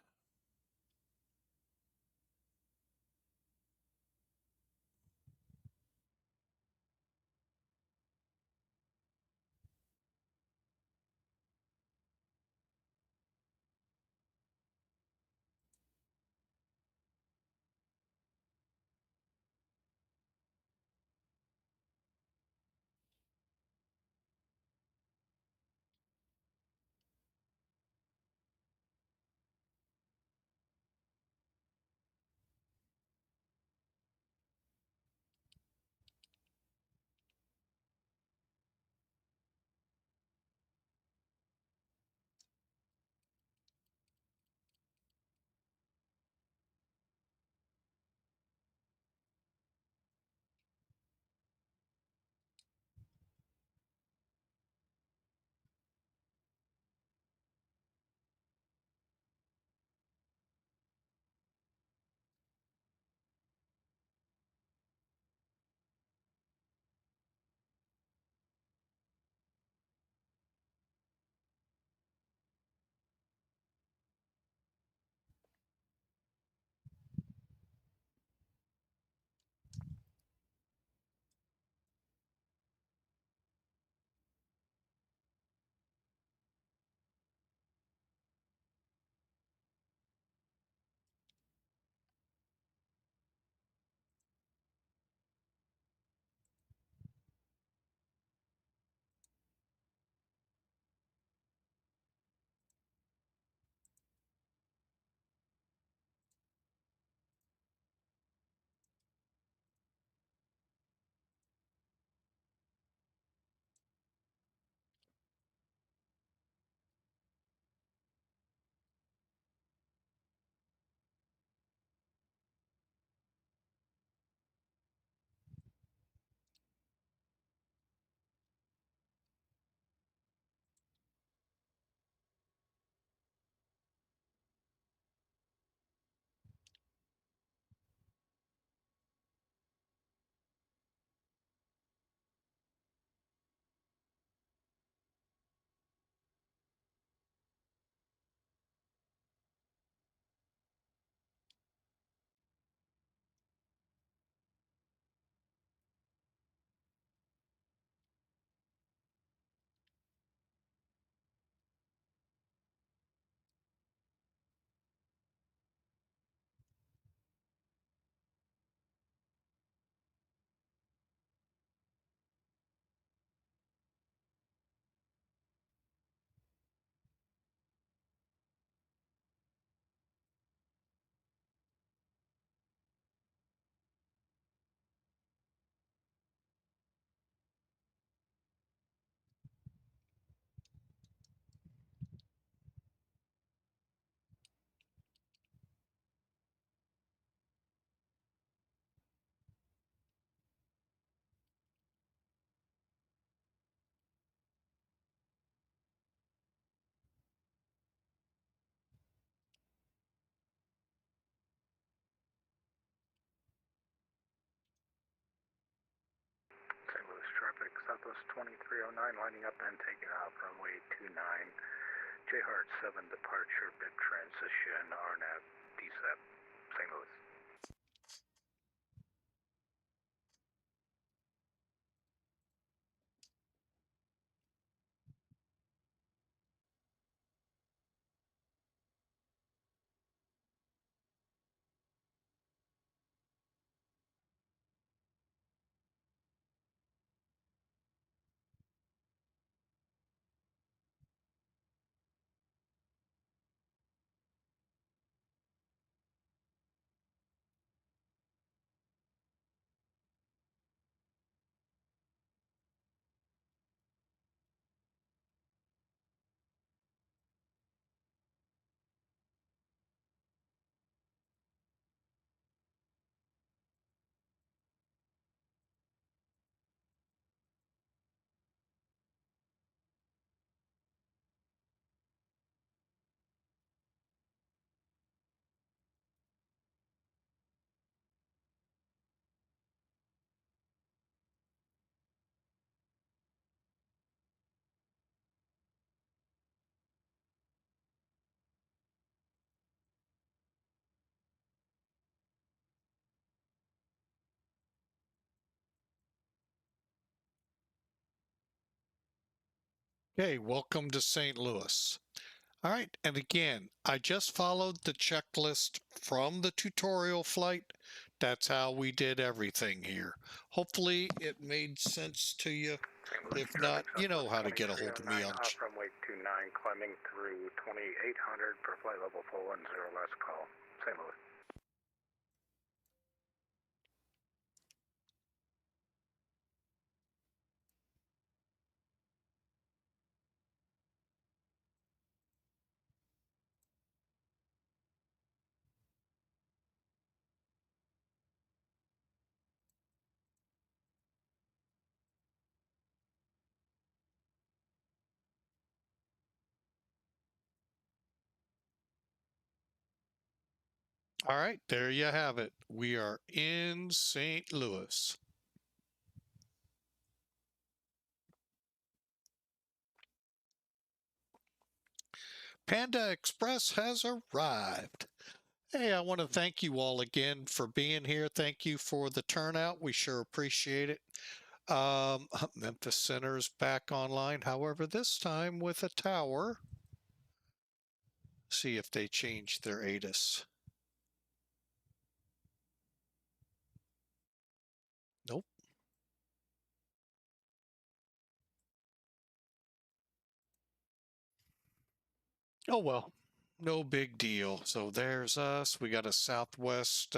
St. Louis traffic, Southwest 2309, lining up and taking off, runway 29. J Hart 7 departure, bid transition, RNAV, DSEP, St. Louis. Okay, welcome to St. Louis. All right, and again, I just followed the checklist from the tutorial flight. That's how we did everything here. Hopefully it made sense to you. St. Louis If not, traffic you know Southwest how to get a hold of me 2309 on. off runway 29, climbing through 2800 for flight level 410, last call. St. Louis. All right, there you have it. We are in St. Louis. Panda Express has arrived. Hey, I want to thank you all again for being here. Thank you for the turnout. We sure appreciate it. Memphis Center is back online. However, this time with a tower. See if they change their ATIS. Nope. Oh, well, no big deal. So there's us. We got a Southwest.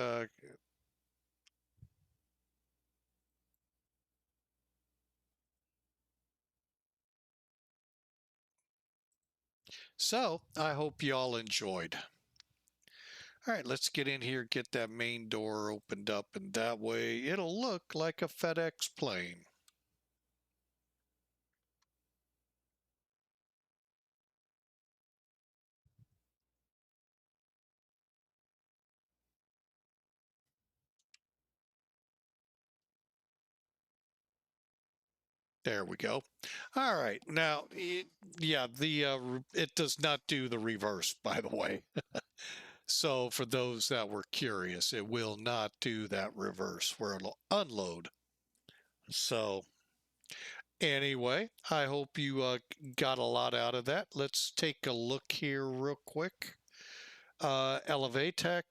So I hope you all enjoyed. All right, let's get in here, get that main door opened up, and that way it'll look like a FedEx plane. There we go. All right. Now, it does not do the reverse, by the way. So for those that were curious, it will not do that reverse where it'll unload. So anyway, I hope you got a lot out of that. Let's take a look here real quick. Elevatech.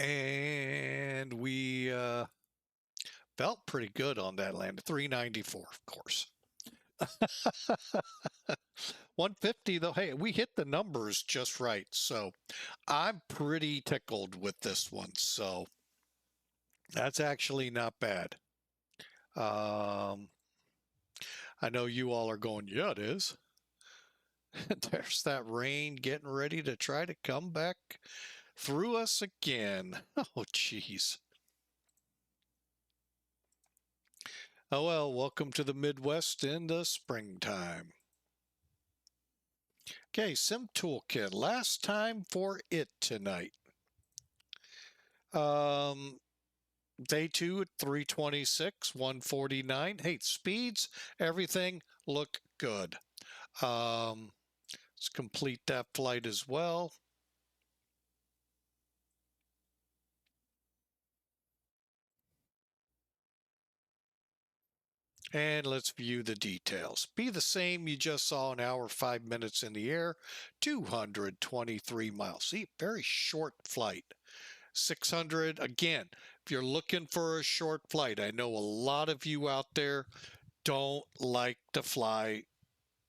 And we felt pretty good on that land. 394, of course. 150 though. Hey, we hit the numbers just right. So I'm pretty tickled with this one. So that's actually not bad. I know you all are going, yeah, it is. There's that rain getting ready to try to come back through us again. Oh, geez. Oh, well, welcome to the Midwest in the springtime. Okay, Sim Toolkit. Last time for it tonight. Day 2 at 326, 149. Hey, speeds, everything look good. Let's complete that flight as well. And let's view the details. Be the same you just saw, an hour, 5 minutes in the air, 223 miles. See, very short flight. 600, again, if you're looking for a short flight, I know a lot of you out there don't like to fly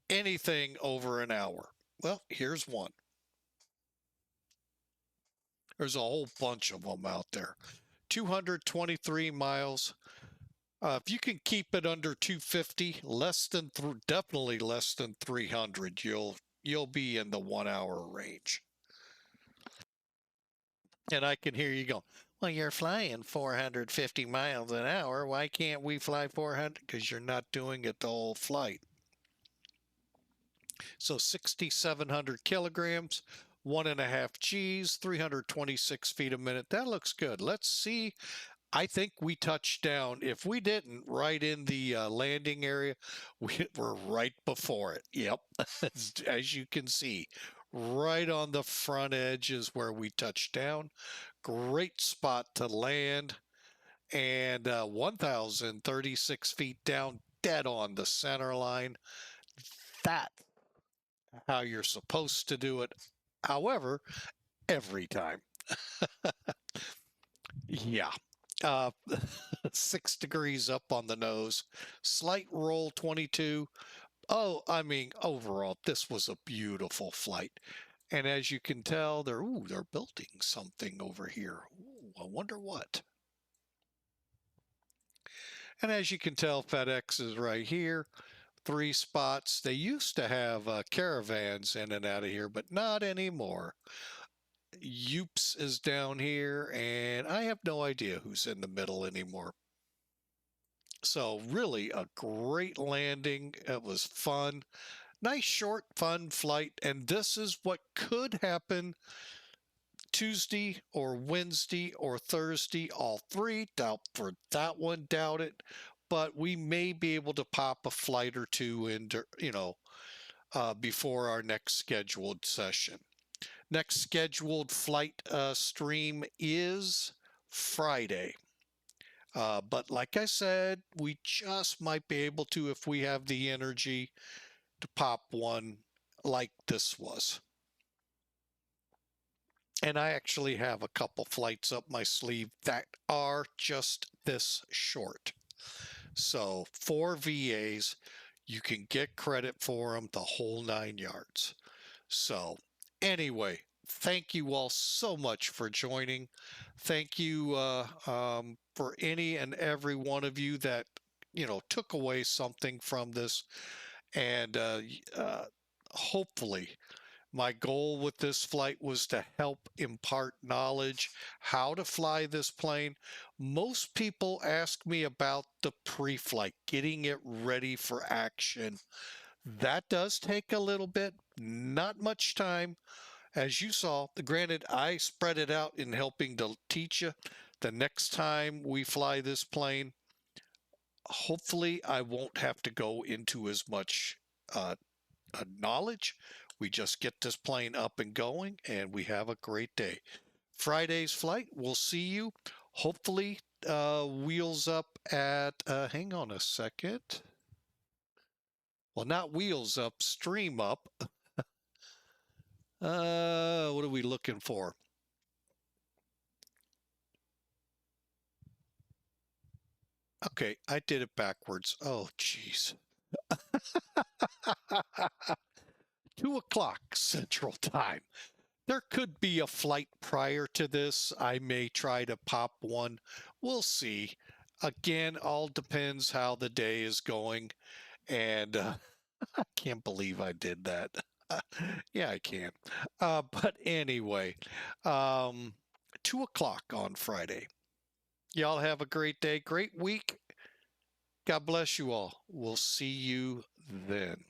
anything over an hour. Well, here's one. There's a whole bunch of them out there. 223 miles. If you can keep it under 250, definitely less than 300, you'll be in the 1 hour range. And I can hear you go, well, you're flying 450 miles an hour. Why can't we fly 400? Because you're not doing it the whole flight. So 6,700 kilograms, 1.5 Gs, 326 feet a minute. That looks good. Let's see I think we touched down. If we didn't, right in the landing area, we were right before it. Yep, as you can see, right on the front edge is where we touched down. Great spot to land, and 1,036 feet down, dead on the center line. That's how you're supposed to do it. However, every time. Yeah. Uh, 6 degrees up on the nose, slight roll 22. Oh, I mean, overall, this was a beautiful flight. And as you can tell, they're building something over here. Ooh, I wonder what. And as you can tell, FedEx is right here. 3 spots. They used to have caravans in and out of here, but not anymore. Oops is down here, and I have no idea who's in the middle anymore. So really a great landing. It was fun. Nice, short, fun flight. And this is what could happen Tuesday or Wednesday or Thursday, all three. Doubt for that one, doubt it. But we may be able to pop a flight or two in, before our next scheduled session. Next scheduled flight stream is Friday. But like I said, we just might be able to, if we have the energy, to pop one like this was. And I actually have a couple flights up my sleeve that are just this short. So 4 VAs, you can get credit for them the whole 9 yards. So anyway, thank you all so much for joining. Thank you for any and every one of you that, took away something from this. And hopefully, my goal with this flight was to help impart knowledge how to fly this plane. Most people ask me about the pre-flight, getting it ready for action. That does take a little bit, not much time. As you saw, granted, I spread it out in helping to teach you. The next time we fly this plane, hopefully I won't have to go into as much knowledge. We just get this plane up and going, and we have a great day. Friday's flight, we'll see you. Hopefully, wheels up at, hang on a second. Well, not wheels up, stream up. What are we looking for? Okay, I did it backwards. Oh, geez. 2 o'clock Central Time. There could be a flight prior to this. I may try to pop one. We'll see. Again, all depends how the day is going. And I can't believe I did that. Yeah, I can. But anyway, 2 o'clock on Friday. Y'all have a great day, great week. God bless you all. We'll see you then.